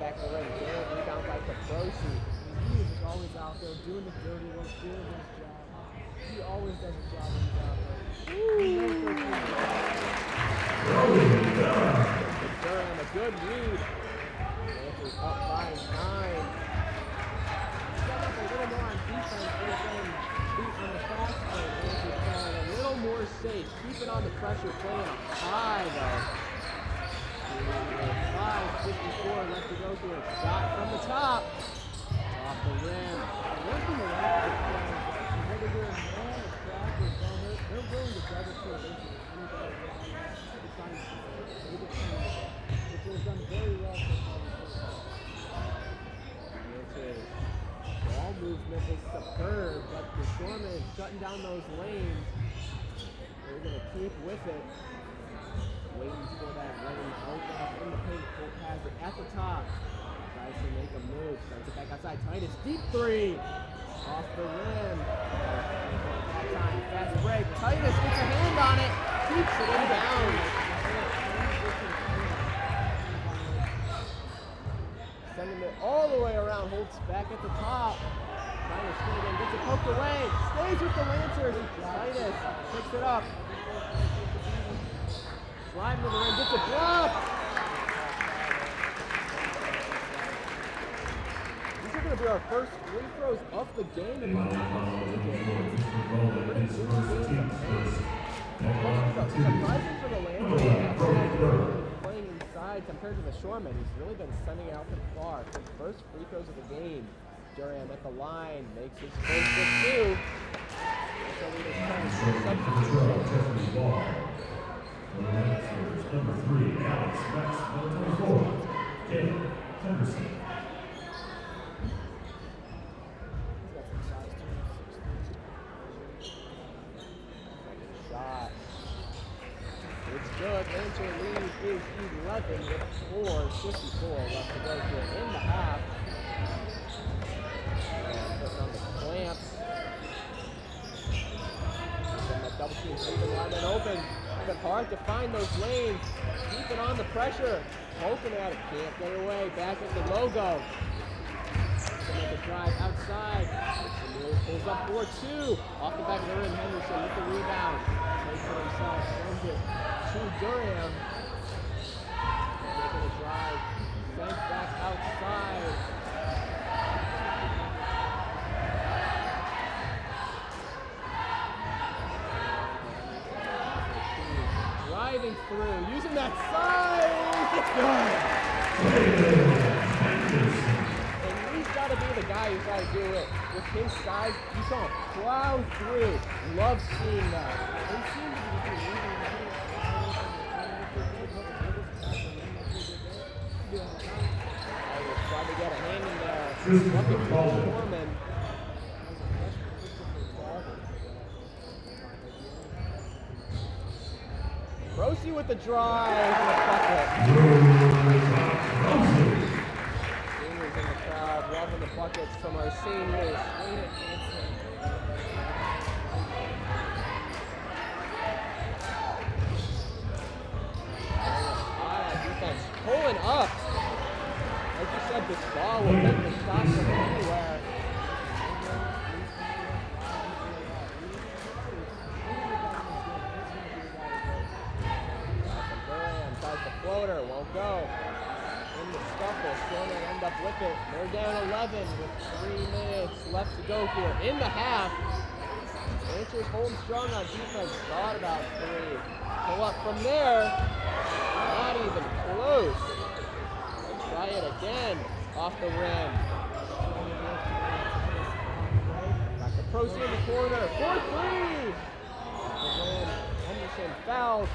back of the rim. Good rebound by Caprosi. He is just always out there doing the dirty work, doing his job. He always does his job when he's out there. Durham, a good read. Lancers up by 9. Set up a little more on defense, they're saying beat on the fast break. Lancers playing a little more safe, keeping on the pressure, playing high though. 5:54 left to go here. Shot from the top. Off the rim. One thing they like to do is whether they're a man, a crack, or dumber, they're willing to double to a basically anybody they're trying to they get time, which they've done very well so far this year. Lancers. Ball movement is superb, but the Shoremen shutting down those lanes. They're going to keep with it. Waiting for that letting off in the paint. Colt has it at the top. Tries to make a move. Sends it back outside. Titus, deep three. Off the rim. Time, fast break. Titus gets a hand on it. Keeps it in down. Sending it all the way around. Holds back at the top. Trying to spin it in. Gets it poked away. Stays with the Lancers. Titus picks it up. Sliding to the rim, gets a block! These are going to be our first free throws of the game. Surprising for the Lancers. Playing inside compared to the Shoremen. He's really been sending it out from far. First free throws of the game. Durham at the line, makes his first with 2. So we just substitute. Number 3, Alex Max, number 24, Caleb Henderson. Shot. It's good. Lancer lead is 11 with 4:54 left to go here in the half. Putting on the clamps. And the double team leaving line and open. But hard to find those lanes. Keeping on the pressure. Poking at it. Can't get away. Back at the logo. Make a drive outside. Pulls up 4-2. Off the back of the rim. Henderson with the rebound. Takes it himself. Sends it to Durham. Making a drive. Sends back outside. Driving through, using that size. It's good. And he's got to be the guy who's got to do it. With his size, you saw him plow through. Love seeing that. They seem to be Tried to get a hand in there. Looking for Norman. Rosie with the drive and the bucket. Seniors in the crowd, loving the buckets from our seniors. Defense pulling up. Like you said, this ball will make the shot from anywhere. Floater won't go. In the scuffle, Shoremen end up with it. They're down 11 with 3 minutes left to go here in the half. Lancers holding strong on defense. Thought about 3. Pull up from there. Not even close. They'll try it again. Off the rim. Got the Procy in the corner. 4-3. Off the rim. Henderson fouled.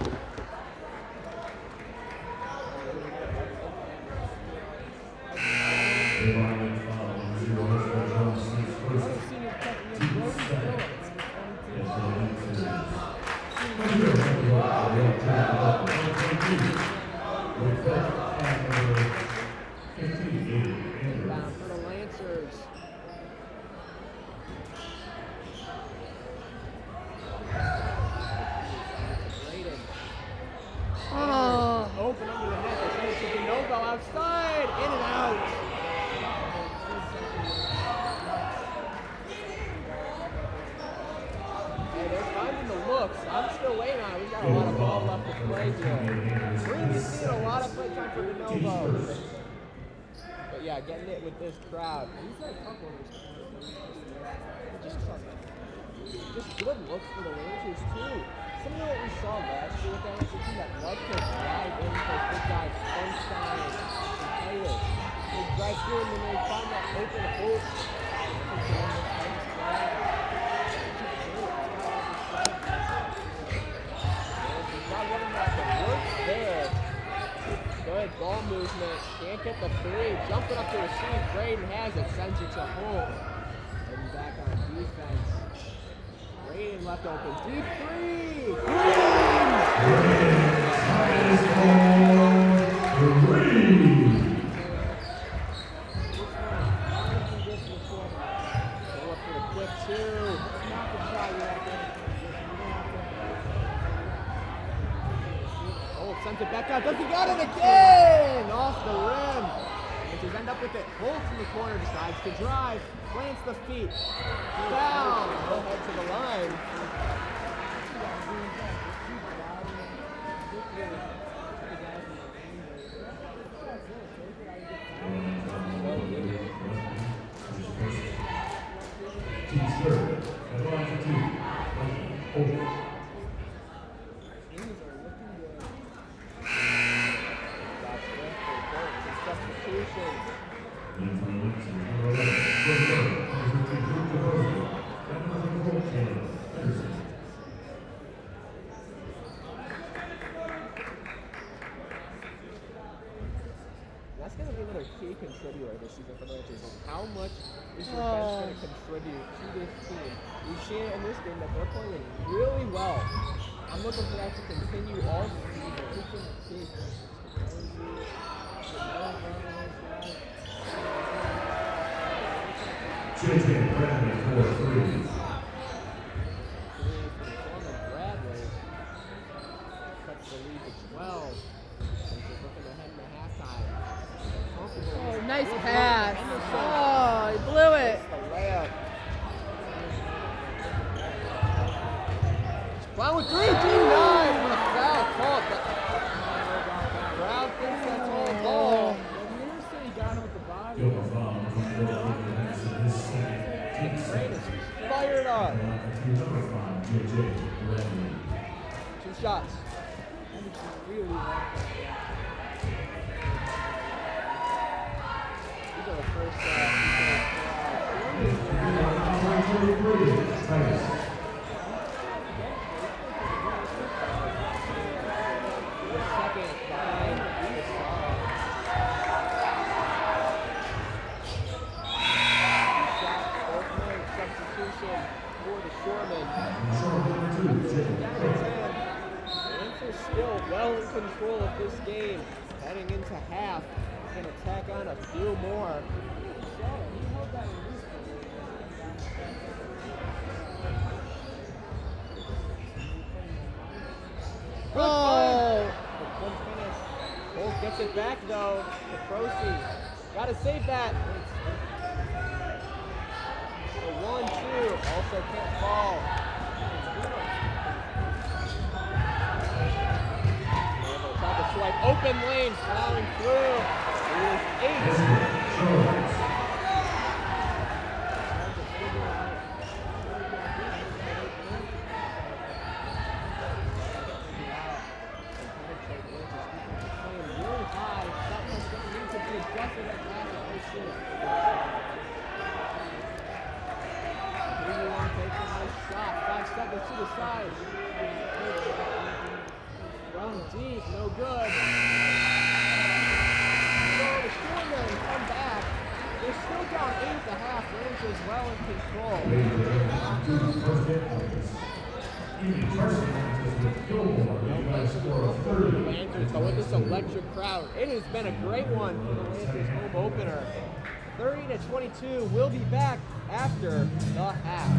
Inbound for the Lancers. Open under the net. They send it to DeNovo outside. In and out. Hey, they're finding the looks. I'm still waiting on it. We've got a lot of ball left to play here. We're going to be seeing a lot of play time for De Novo. But yeah, getting it with this crowd. Just good looks for the Rangers too. Similar to what we saw last year with that Rangers team that love to drive in for big guys, Sunstein, and Taylor. They drive through and then they find that open hole. Not running back, but works there. Good ball movement. Can't get the three. Jumping up to receive. Braden has it. Sends it to home. Heading back on defense. Braden left open. Deep three. Go up for the quick two. Sends it back out. Does he got it again? Off the rim. Rangers end up with it. Holds in the corner. Decides to drive. Plants the feet. Down. Go head to the line. That's going to be another key contributor this season for the Rangers. How much is your bench going to contribute to this team? We've seen it in this game that they're playing really well. I'm looking for that to continue all season. JJ Bradley for 3. Bradley cuts the lead to 12. Looking ahead in the halftime. Oh, nice pass. Oh, he blew it. The layup. Brown with 3, D9 with a foul called. Brown thinks that's all ball. Near City got him with the body. Gilmour foul. Braden is fired up. JJ Bradley. 2 shots. Really like These are the first second behind the star. Substitution for the Shoremen. Down to 10. Rangers still well in control of this game. Heading into half, can attack on a few more. Oh. Good finish. Bolt gets it back though. The proceed. Gotta save that. The 1-2 also can't fall. Try to swipe. Open lane, plowing through. It is 8. To the side. Run deep, no good. So the Shoremen come back. They're still down 8 at the half. Rangers well in control. Rangers, but with this electric crowd, it has been a great one for the Rangers home opener. 30-22. We'll be back after the half.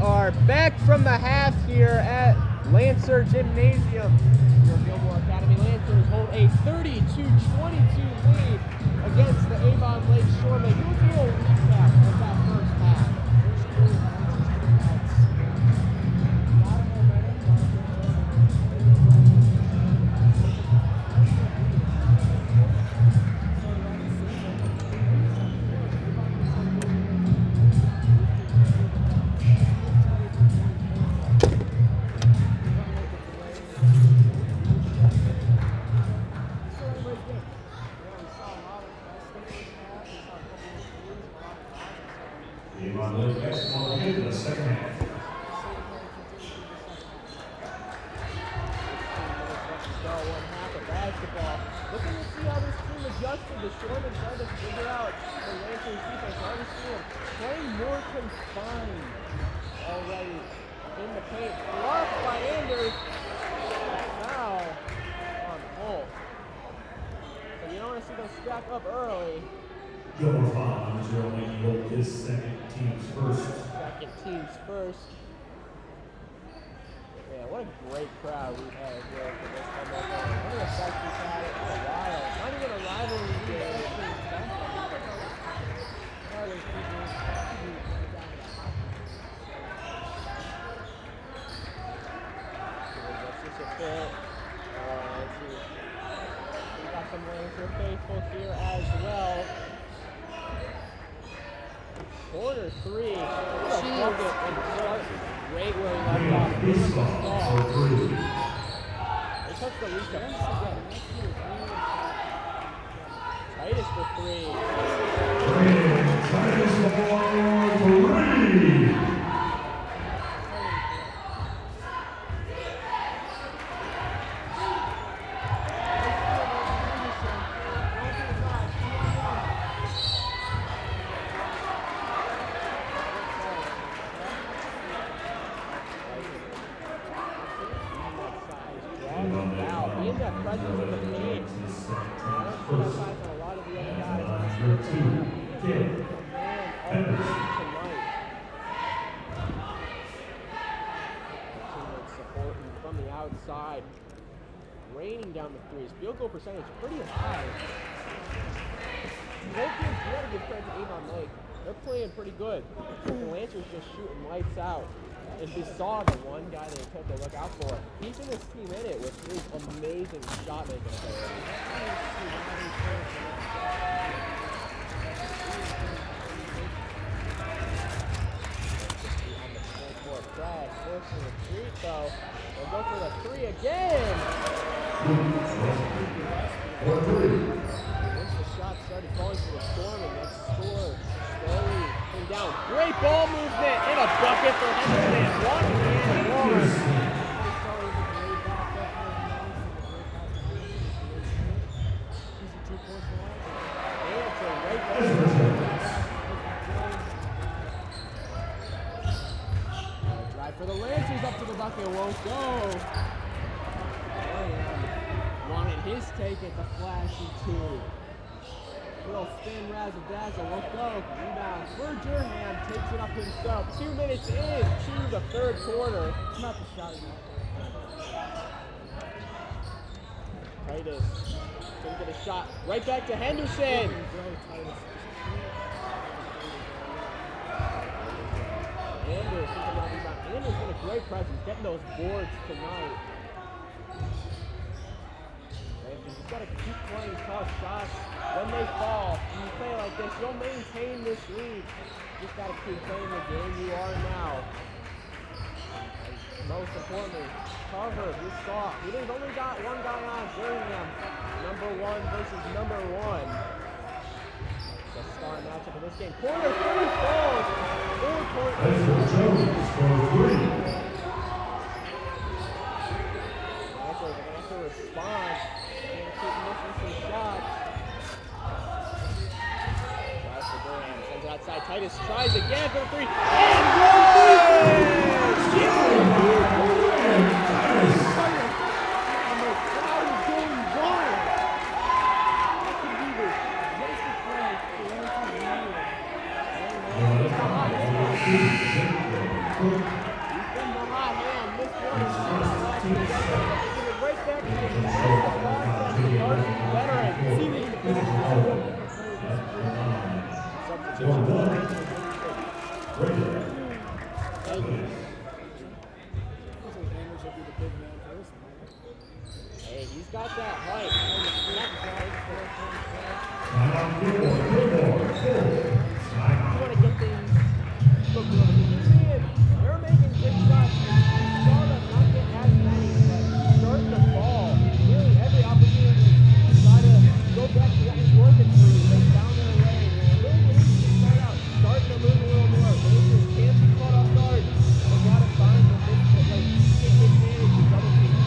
are back from the half here at Lancer Gymnasium. Your Gilmour Academy Lancers hold a 32-22 lead against the Avon Lake Shoremen. Give us a little recap of that first half. First quarter, Lancers came out a lot of momentum, a lot of good Avon Lake basketball again in the second half. One half of basketball. Looking to see how this team adjusted. The Shoremen trying to figure out the Lancers defense. Trying to see them playing more confined already in the paint. Blocked by Anders. Foul on Holt. So you don't want to see them stack up early. Gilmour foul on 0 making Holt his second team's first. Second team's first. Man, what a great crowd we've had here for this come up. What an effect we've had in a while. Not even a rivalry game. That's just a fit. Let's see. We got some Lancer faithful here as well. Corner three. What a bucket and start right where he left off. This is the they touched the lead again. Titus for three. Titus for three. Raining down the threes. Field goal percentage pretty high. Both teams, you gotta give credit to Avon Lake. They're playing pretty good. The Lancers just shooting lights out. And Bissau, the one guy they took to look out for, keeping his team in it with his amazing shot making ability. On the full court press, forcing a retreat though. They'll go for the three again. Once the shot started falling for the Storm, and that score slowly came down. Great ball movement and a bucket for Henderson. One and one. Drive for the Lancers up to the bucket, won't go. Wanted his take at the flashy two. Little spin, razzle dazzle, won't go. Rebound for Durham, takes it up himself. 2 minutes into the third quarter. Not the shot again. Titus couldn't get a shot. Right back to Henderson. Anders been a great presence, getting those boards tonight. You've got to keep playing tough shots when they fall. When you play like this, you'll maintain this lead. You just got to keep playing the game you are now. Most importantly, cover. You saw we've only got one guy on Durham. Number one versus number one. The star matchup in this game. Corner three falls. 4 points. Lancers are going to have to respond. Keep missing some shots. Drive for Durham. Sends it outside. Titus tries again for the three. been the hot hand. Missed one in the last few seconds. Give it right back to the process. The varsity veteran. See if he can finish this one. Hey, he's got that height. You want to get things looking over. They're making good shots. Stardom not getting as many, but starting to fall. Really, every opportunity to try to go back to what was working for you. They found their way. They're a little lazy to start out. Starting to move a little more. They just can't be caught off guard. They got to find the take advantage of other teams.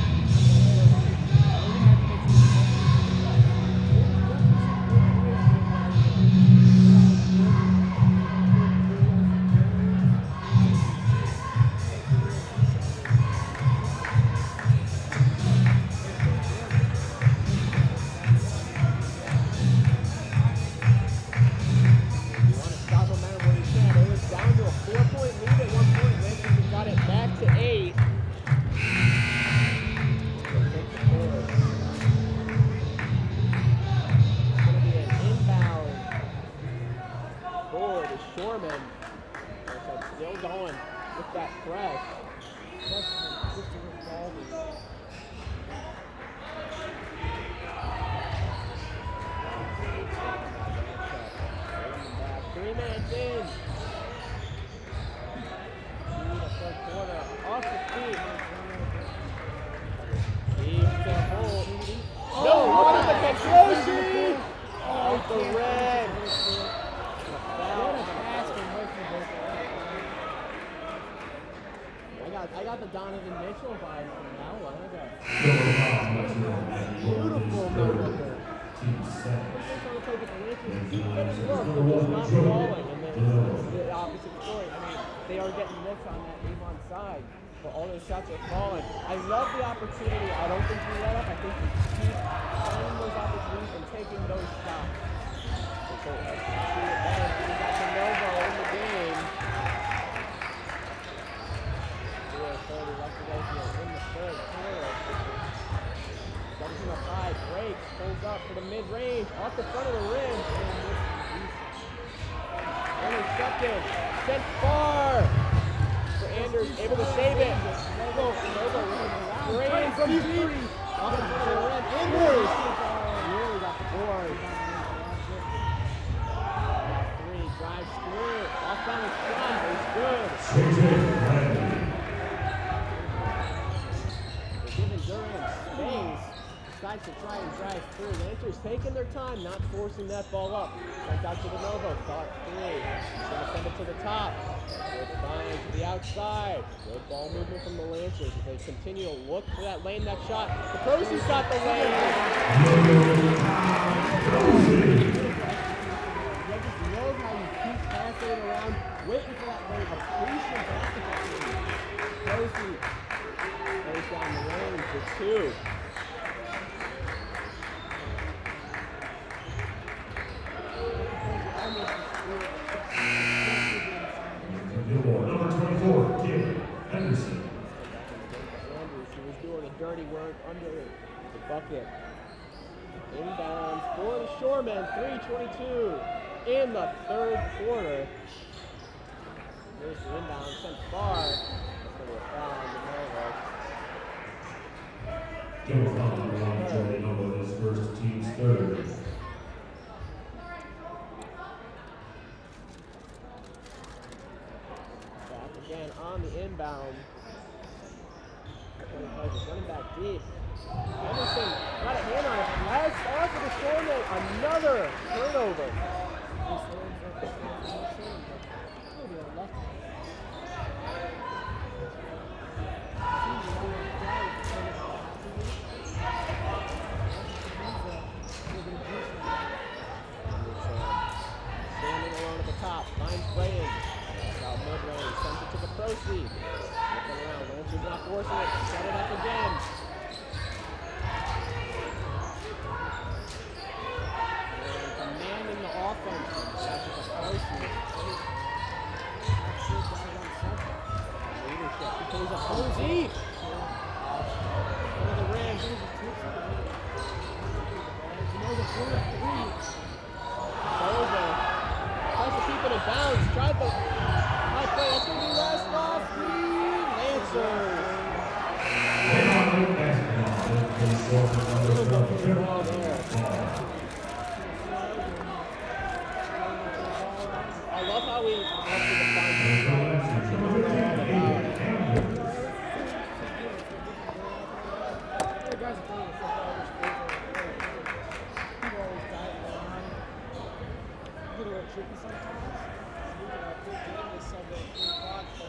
I got the Donovan Mitchell vibe from that one. Beautiful no-looker. Keep getting look, they're just not falling. And then the opposite story. I mean, they are getting looks on that Avon side, but all those shots are falling. I love the opportunity. I don't think we let up. I think we keep finding those opportunities and taking those shots. So, we got the Novo in the game. 30 left to go here in the third quarter. 7-5 breaks, pulls up for the mid-range, off the front of the rim, and intercepted, sent far for Anders, able to save it. Novo great from deep, off the front of the rim. Anders really got the board. 3 drives through, off balance shot, it's good. Decides to try and drive through. Lancers taking their time, not forcing that ball up. Sent out to the Novo, thought 3. He's going to send it to the top. Good find to the outside. Good ball movement from the Lancers as they continue to look for that lane, that shot. The Procy's got the lane. They just know how you keep passing it around, waiting for that lane, a patient basketball team. Procy goes down the lane for 2. Gilmour, number 24, Taylor Henderson. Andrews, who was doing a dirty work under the bucket. Inbounds for the Shoremen, 3:22 in the third quarter. There's the inbound sent far. That's going to be a foul on the Gilmour foul number 1, Jordan Nova, his first team's third. Again on the inbound. Running back deep. Henderson got a hand on it. Last off of the Shoremen. Another turnover. Standing alone at the top. Finds Braden. Out mid-range, sends it to the Procy. Looking around, Lancers not forcing it, set it up again. And commanding the offense. Back to the Procy. Deep. For the Rams. Over. Tries to keep it in bounds. Tried the high play. That's going to be last off the Lancers. I love how we have to define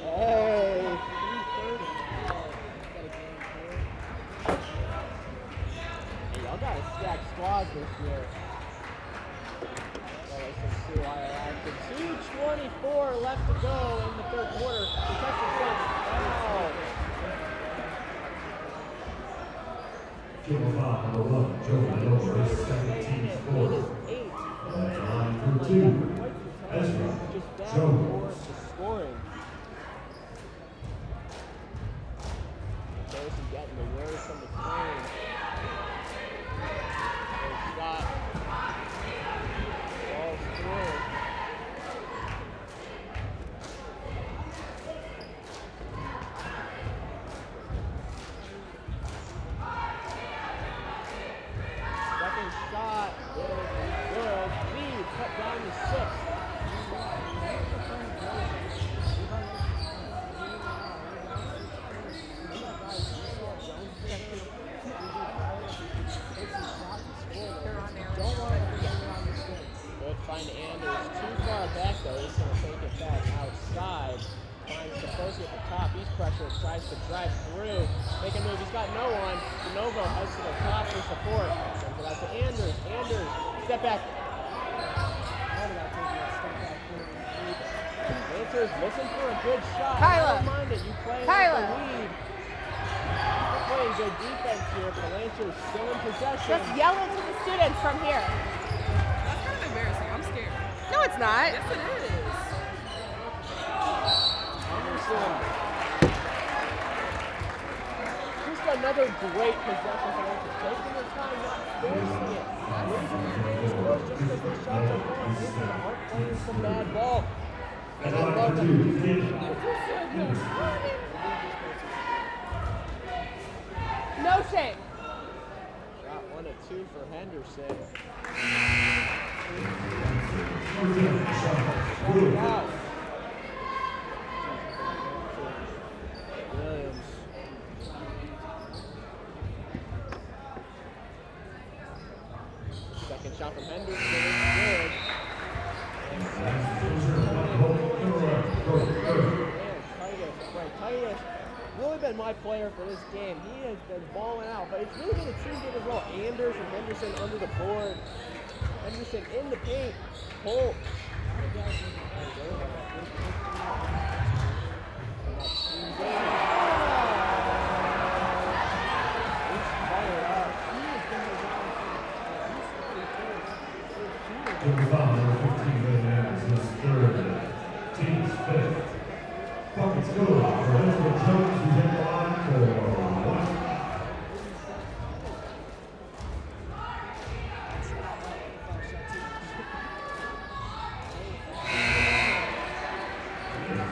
Hey! Y'all got a stacked squad this year. Let's see why I acted. 2:24 left to go in the third quarter. Contested foul. Gilmour foul number 1, Gilmour, second team's four. Line for 2, Ezra Jones. Scoring. Harrison getting the word from the plane. Shot. Ball's through. Second shot is good. Lead cut down to 6. Good find Anders. Too far back though. He's going to take it back outside. Finds Saposi at the top. He's pressured. Tries to drive through. Make a move. He's got no one. DeNovo heads to the top for support. Sends it out to Anders. Anders. Step back. Lancers looking for a good shot. Kyla. Don't mind it. You play Kyla. the lead. They're playing good defense here, but the Lancers still in possession. Just yell it to the students from here. That's kind of embarrassing. I'm scared. No, it's not. Yes, it is. Anderson. Just another great possession for Lancers. Taking their time, not forcing it. Losing the game score just because their shots are falling. Lancers aren't playing some bad ball. And I love that. No shame. Got 1 of 2 for Henderson. Out. Williams. Second shot from Henderson. It's good. Titus, really been my player for this game. He has been balling out, but it's really been a team game as well. Anders and Henderson under the board. Henderson in the paint. Holt. Gilmour foul number 15, Williams, his third, team's fifth. Buckets go for Ezra Jones, who's in the line for 1.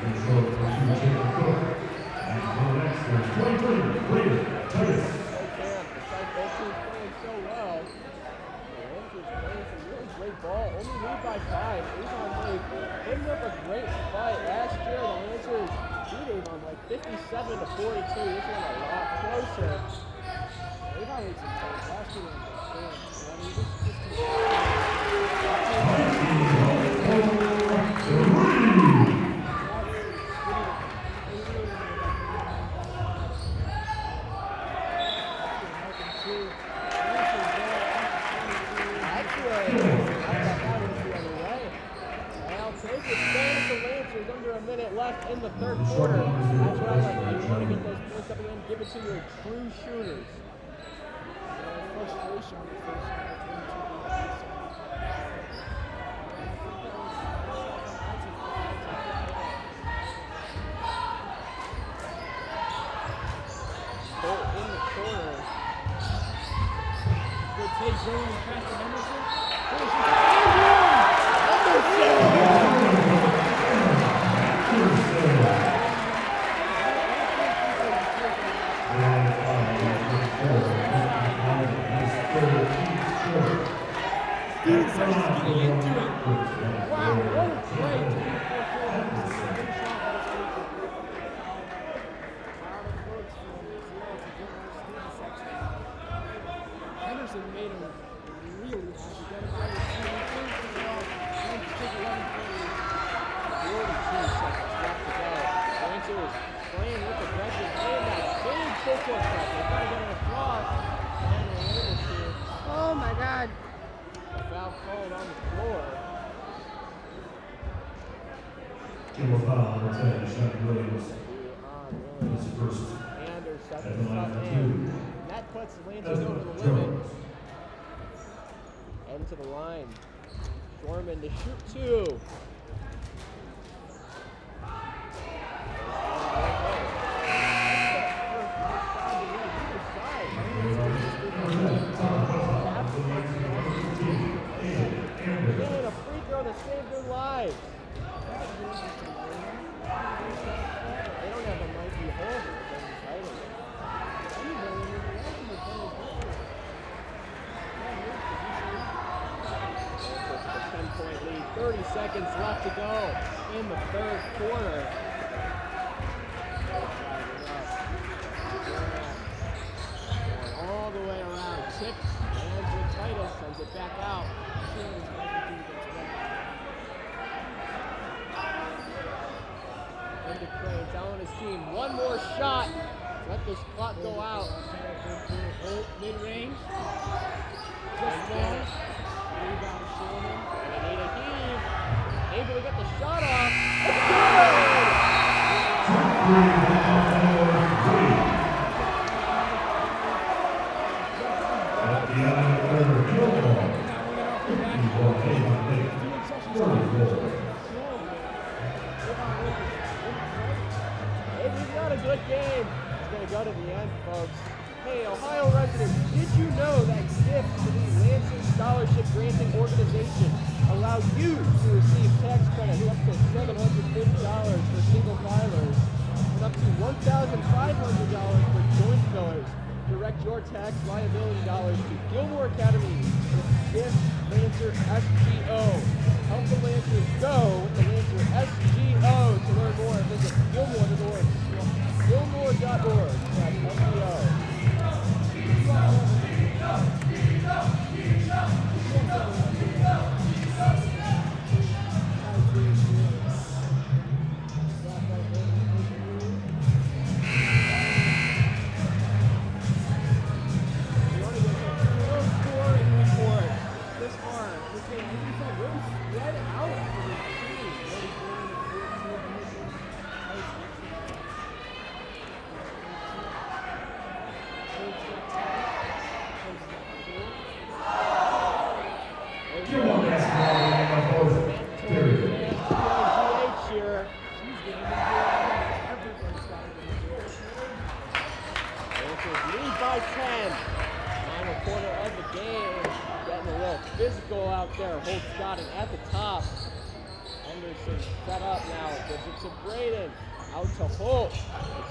Control for 2, Jacob Cook. And for next, there's 23, Blair Titus. Ball, only lead by 5. Avon Lake putting up a great fight. Last year, the Lancers beat Avon like 57 to 42. This one a lot closer. Avon Lake's in tight. Last year, they were under a minute left in the third quarter. That's what I like. You want to get those points up again, give it to your true shooters. Frustration with the first Rolling pass to Henderson. Finishes Stevenson is getting into it. Wow, what a play. Henderson made him really happy. Got him out of the take 11 plays. 42 seconds left to go. Lancer is playing with the pressure, playing that big full court press. They're trying to get him across. Oh my God. A foul called on the floor. Gilmour foul on 10, Sean Williams. That's the first. Anders sets At the the line stuff for in. two. That puts Lancers over the limit. Heading to the line. Shorman to shoot two. Getting a free throw to save their lives. They don't have a Mikey Holder, but he's hiding it. It's a 10-point lead. 30 seconds left to go in the third quarter. Going all the way around. Tip lands with Titus, sends it back out. Into Crane, telling his team one more shot. Let this clock go out. Mid-range. Just one. Rebound Shorman. And they need a heave. Able to get the shot off. At the end of the third, Gilmour. It's not a good game. It's going to go to the end, folks. Hey, Ohio residents, did you know that GIFT, the Lansing Scholarship Granting Organization, allow you to receive tax credits up to $750 for single filers and up to $1,500 for joint fillers? Direct your tax liability dollars to Gilmour Academy with GIFT Lancer SGO. Help the Lancers go with the Lancer SGO. To learn more, visit Gilmour.org. Gilmour.org/SGO. By 10. Final quarter of the game. Getting a little physical out there. Holt Scotting at the top. Henderson set up now. Gives it to Braden. Out to Holt. The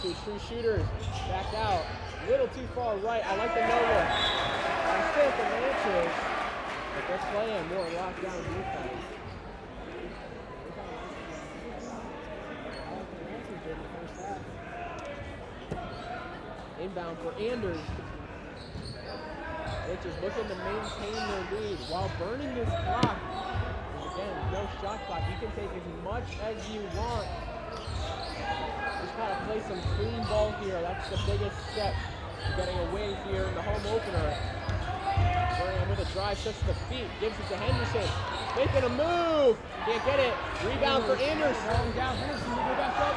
two true shooters. Back out. A little too far right. I like the no-look. I stay at the Lancers. But they're playing more lockdown defense. Inbound for Anders. Lancers looking to maintain their lead while burning this clock. And again, no shot clock. You can take as much as you want. Just gotta play some clean ball here. That's the biggest step. Getting a win here in the home opener. Graham with a drive, sets the feet, gives it to Henderson. Making a move. Can't get it. Rebound for Anders. Down Henderson, go back up.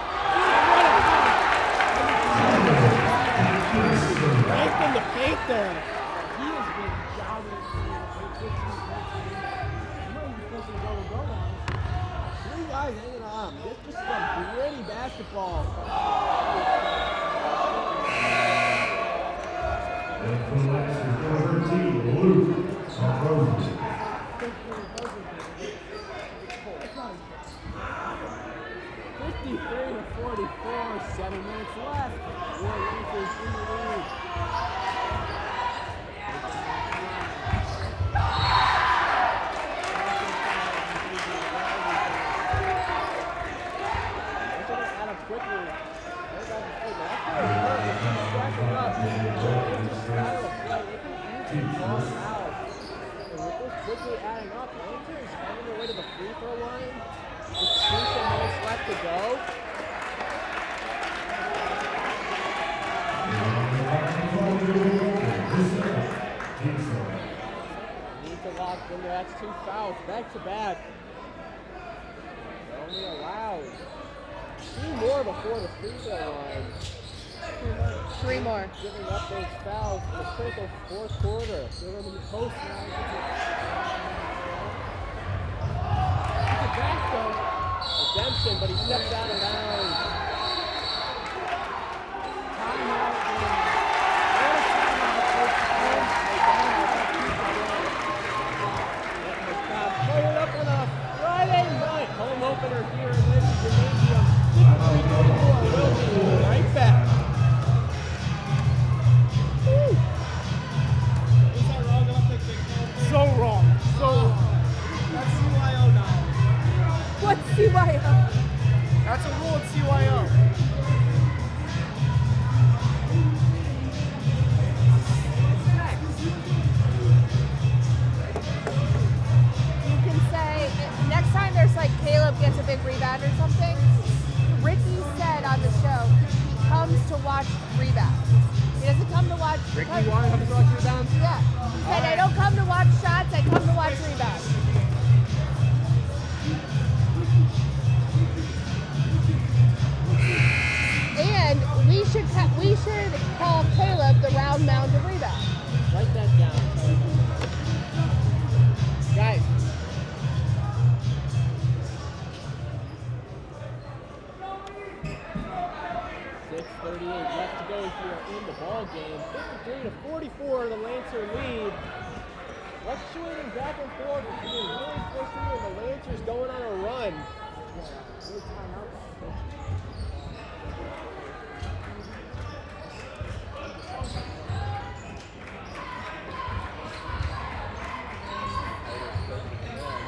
Right in the paint there. He has been jobbing for 15 minutes. You know he's supposed to go on. Three guys hanging on. This is some gritty basketball. And for the Lancers, number 13, Luke. .44, 7 minutes left. War Lancers in the lead. Add up quickly. Quickly adding up, Lancers finding their way to the free throw line. With 2 minutes left to go. Need to lock in there. That's 2 fouls back to back. Only allowed 2 more before the free throw line. 3 more. Giving up those fouls in the critical 4th quarter. They're going to be post now. It's a back though. Redemption, but he steps out of bounds. Timeout. Followed up on a Friday night home opener here in this gymnasium. 53-54. We'll be right back. So wrong. So wrong. That's CYO now. What's CYO? That's a rule at CYO. You can say, next time there's like Caleb gets a big rebound or something, Ricky said on the show he comes to watch rebounds. He doesn't come to watch... Ricky Warren comes to watch rebounds? Yeah. He said, I don't come to watch shots, I come to watch rebounds. And we should call Caleb the round mound of rebound. Write that down. Guys. Left to go here in the ball game. 53-44, the Lancer lead. Fluctuating back and forth between really close to and the Lancers going on a run.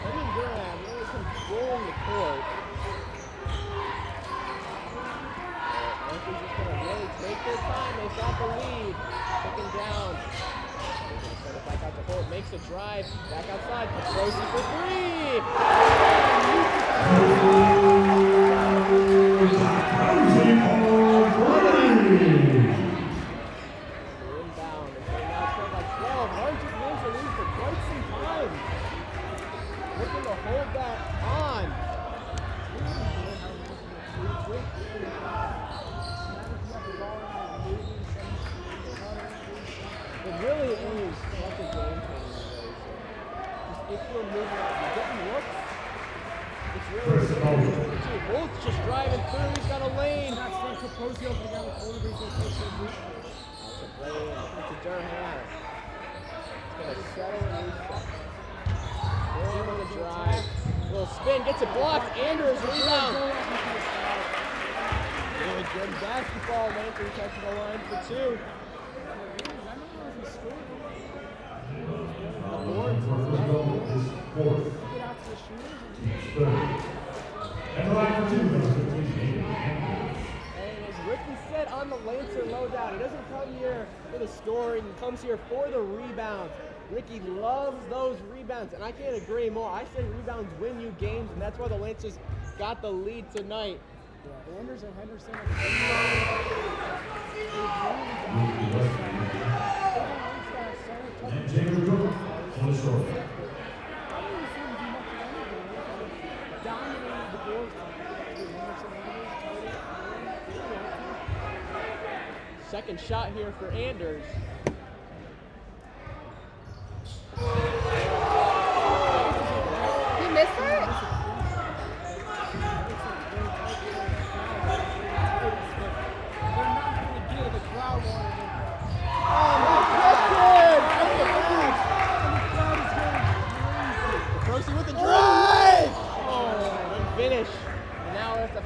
Evan Graham really controlling the court. Lancers just going to really take their time. They've got the lead. Taken down. Send it back out to Holt. Makes a drive. Back outside. Petrosi for 3. Inbound. They're now trailed by 12. Largest Lancer lead for quite some time. Looking to hold that on. It really is like a game changer. If you're moving out, you're getting looks. It's really good. Holt's just driving through. He's got a lane. That's going to Posio for the guy with That's a play. It's a Durham. It's going to settle and reset. Durham on the drive. Little spin. Gets it blocked. Andrews rebound. Really good basketball. Lancers touching the line for 2. And line 2, number 15. And as Ricky said on the Lancer Lowdown, he doesn't come here for the scoring, he comes here for the rebounds. Ricky loves those rebounds, and I can't agree more. I say rebounds win you games, and that's why the Lancers got the lead tonight. Yeah, Anders and Henderson. And Jacob Jones on the short. Dominated the boards. Second shot here for Anders. He missed it?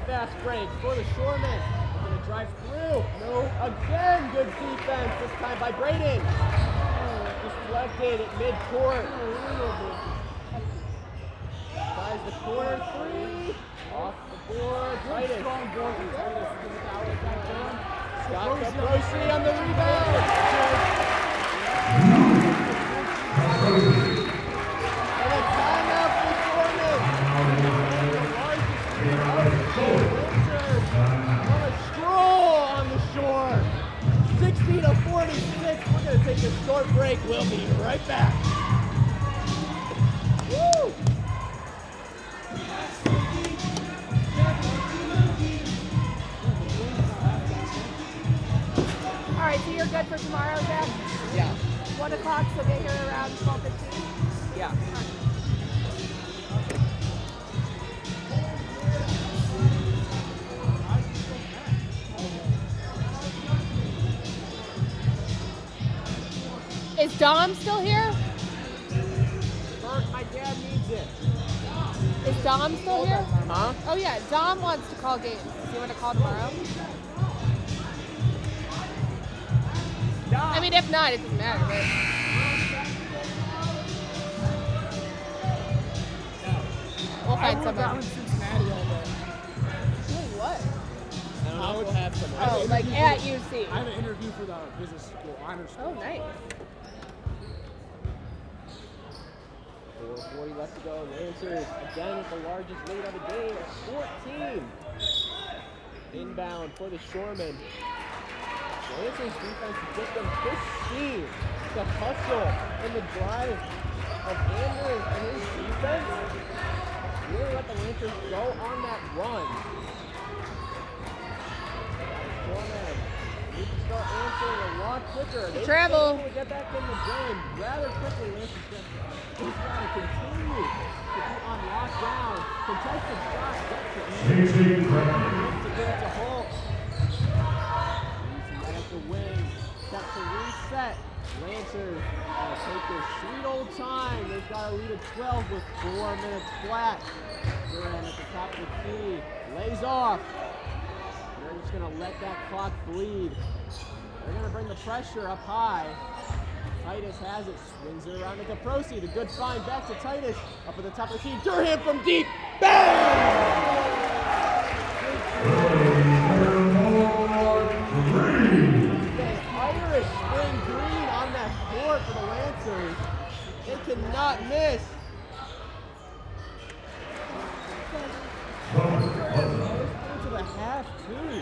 fast break for the Shoremen. They're going to drive through. No, again, good defense, this time by Braden. Deflected at midcourt. Tries the corner three. Off the board. Titus. Strong board. Scott Caprosi on the rebound. And a timeout for on a stroll on the shore. 60-46. We're going to take a short break. We'll be right back. Woo! All right, so you're good for tomorrow, Zach? Yeah. 1 o'clock, so get here around 12:15. Yeah. Is Dom still here? Bert, my dad needs it. Is Dom still here? Huh? Oh yeah, Dom wants to call games. Does he want to call tomorrow? I mean, if not, it doesn't matter. But we'll find someone. Cincinnati all day. Doing what? I don't know. I have some. Oh, like at UC. I have an interview for the business school, honors school. Oh, nice. 4:40 left to go. Lancers again with the largest lead of the game at 14. Inbound for the Shoremen. Lancers defense has just been pristine. The hustle and the drive of Andrews and his defense really let the Lancers go on that run. Shoremen need to start answering a lot quicker. They Travel. will get back in the game rather quickly. Lancers just got to continue to be on lockdown. Contested shots get to get it to Holt. Right at the wing. Set to reset. Lancers take their sweet old time. They've got a lead of 12 with 4 minutes flat. Duran at the top of the key. Lays off. They're just going to let that clock bleed. They're going to bring the pressure up high. Titus has it, swings it around to Caprosi. The good find back to Titus. Up at the top of the key. Durham from deep. Bang! Irish spring green on that court for the Lancers. They cannot miss. To the half too,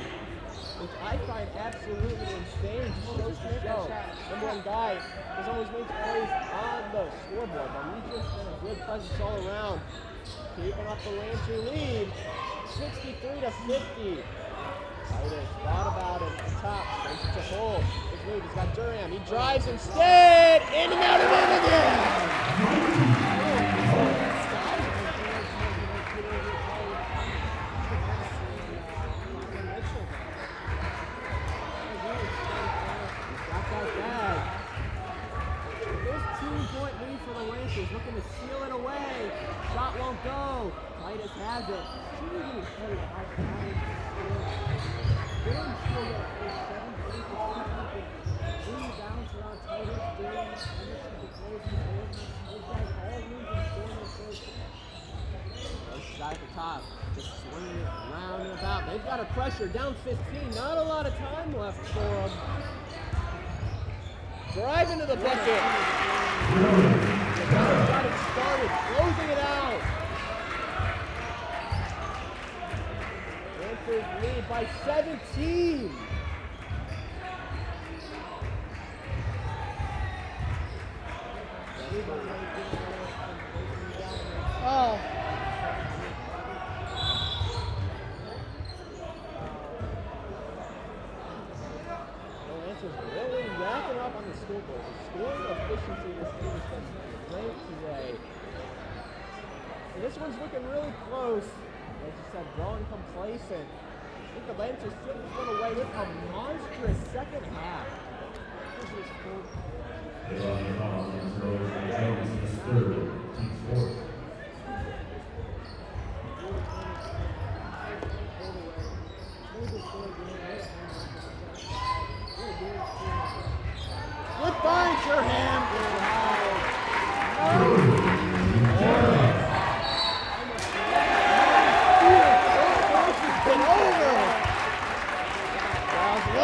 which I find absolutely insane. Just shows the show. Number one guy has always made plays on the scoreboard, but he's just been a good presence all around. Keeping up the Lancer lead, 63-50. Titus thought about it at the top, makes it to hold. His move, he's got Durham. He drives instead, in and out and in again. Looking to seal it away. Shot won't go. Titus has it. Shot at the top. Just swinging it around and about. They've got a pressure down 15. Not a lot of time left for them. Drive into the bucket. Got it started, closing it out. Lancers lead by 17. Oh. The Lancers really racking up on the scoreboard. The scoring efficiency of this team has been great today. And this one's looking really close. Like you said, growing complacent. I think the Lancers should have run away with a monstrous second half.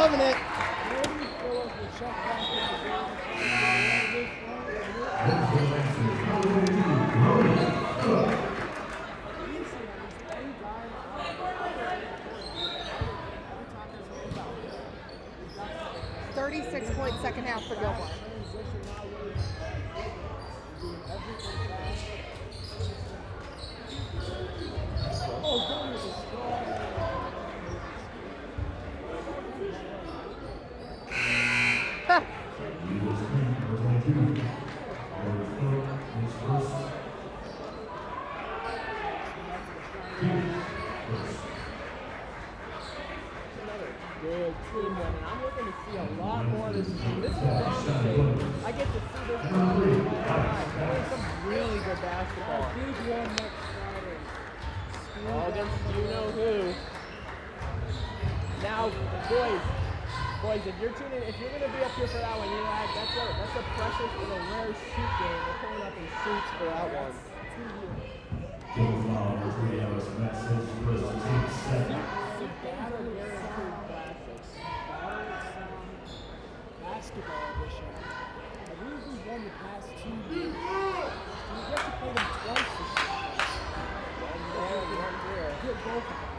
loving it. Maybe Phillips will check back in the game. 36-point second half for Gilmour. Huh. Good team win, and I'm looking to see a lot more of this team. This is promising. I get to see this playing some really good basketball. Big one next Friday. Oh, against you know who. Now, boys, if you're tuning, if you're gonna be up here for that one, you know that's a precious and a rare shoot game. We're pulling up in shoots for that one. Basketball edition. I believe we've won the past 2 years. We get to play them twice this year. One there. Get both of them.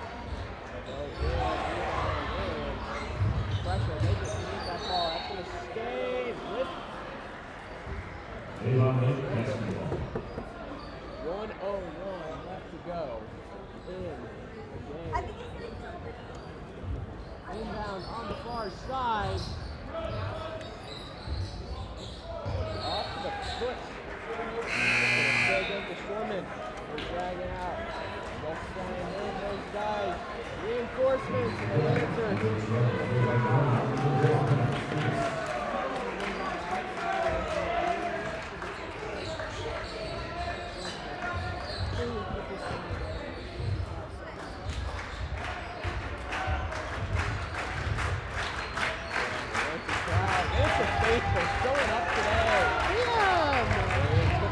Pressure, they just need that ball. That's gonna stay with 1:01 left to go in the game. Inbound on the far side. Off to the foot. Stay against the Storman. They're dragging out. They'll stand in those guys. Reinforcements. Showing up today.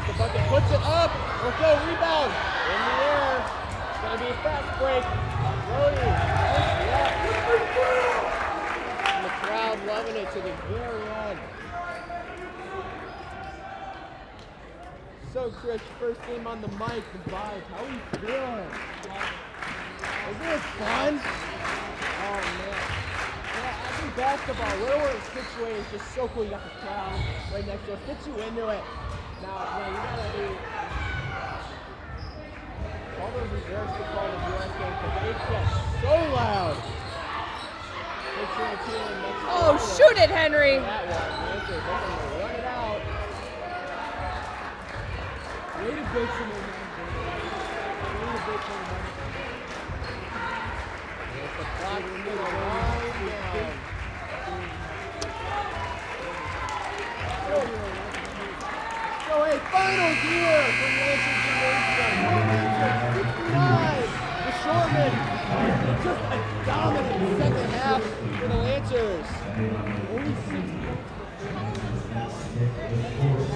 The bucket puts it up. Let's go, rebound. In the air. It's going to be a fast break. Brody. And the crowd loving it to the very end. So, Chris, first game on the mic, the vibe. How are you feeling? Isn't it fun? Oh, man. Yeah, I think basketball, where we're situated is just so cool. You got the crowd right next to us, gets you into it. Now, you gotta be. All those reserves could call the US game because it gets so loud. Oh, shoot it, Henry. That one, they're gonna run it out. Way to big for me, man. Way to big for me. The clock's gonna wind down. So a final here from Lansing Gymnasium. 59. The Shortmen. Just a dominant second half for the Lancers. Only 6 points.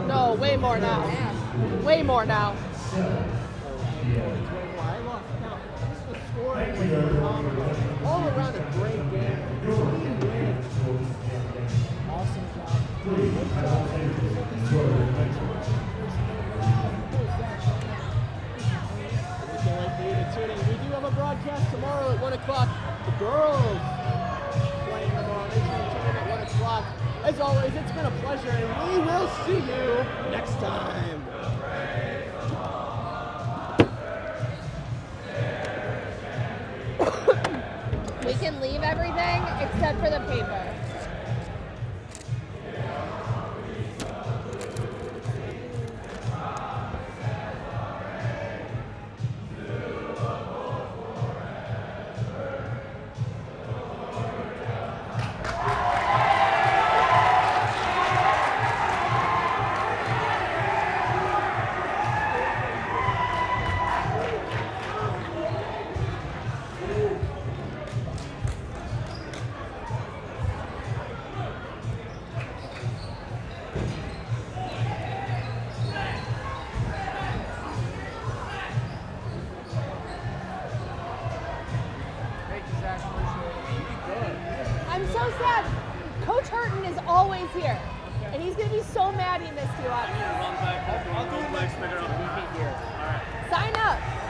No, way more now. Way more now. I lost count. The scoring was phenomenal. All around a great game. Clean win. Awesome job. We can't wait for you to tune in. We do have a broadcast tomorrow at 1 o'clock. The girls playing tomorrow. Make sure you tune in at 1 o'clock. As always, it's been a pleasure, and we will see you next time. We can leave everything except for the paper. mad. Coach Hurton is always here. And he's going to be so mad he missed you on. I'll do it next time. I'll be here. All right. Sign up.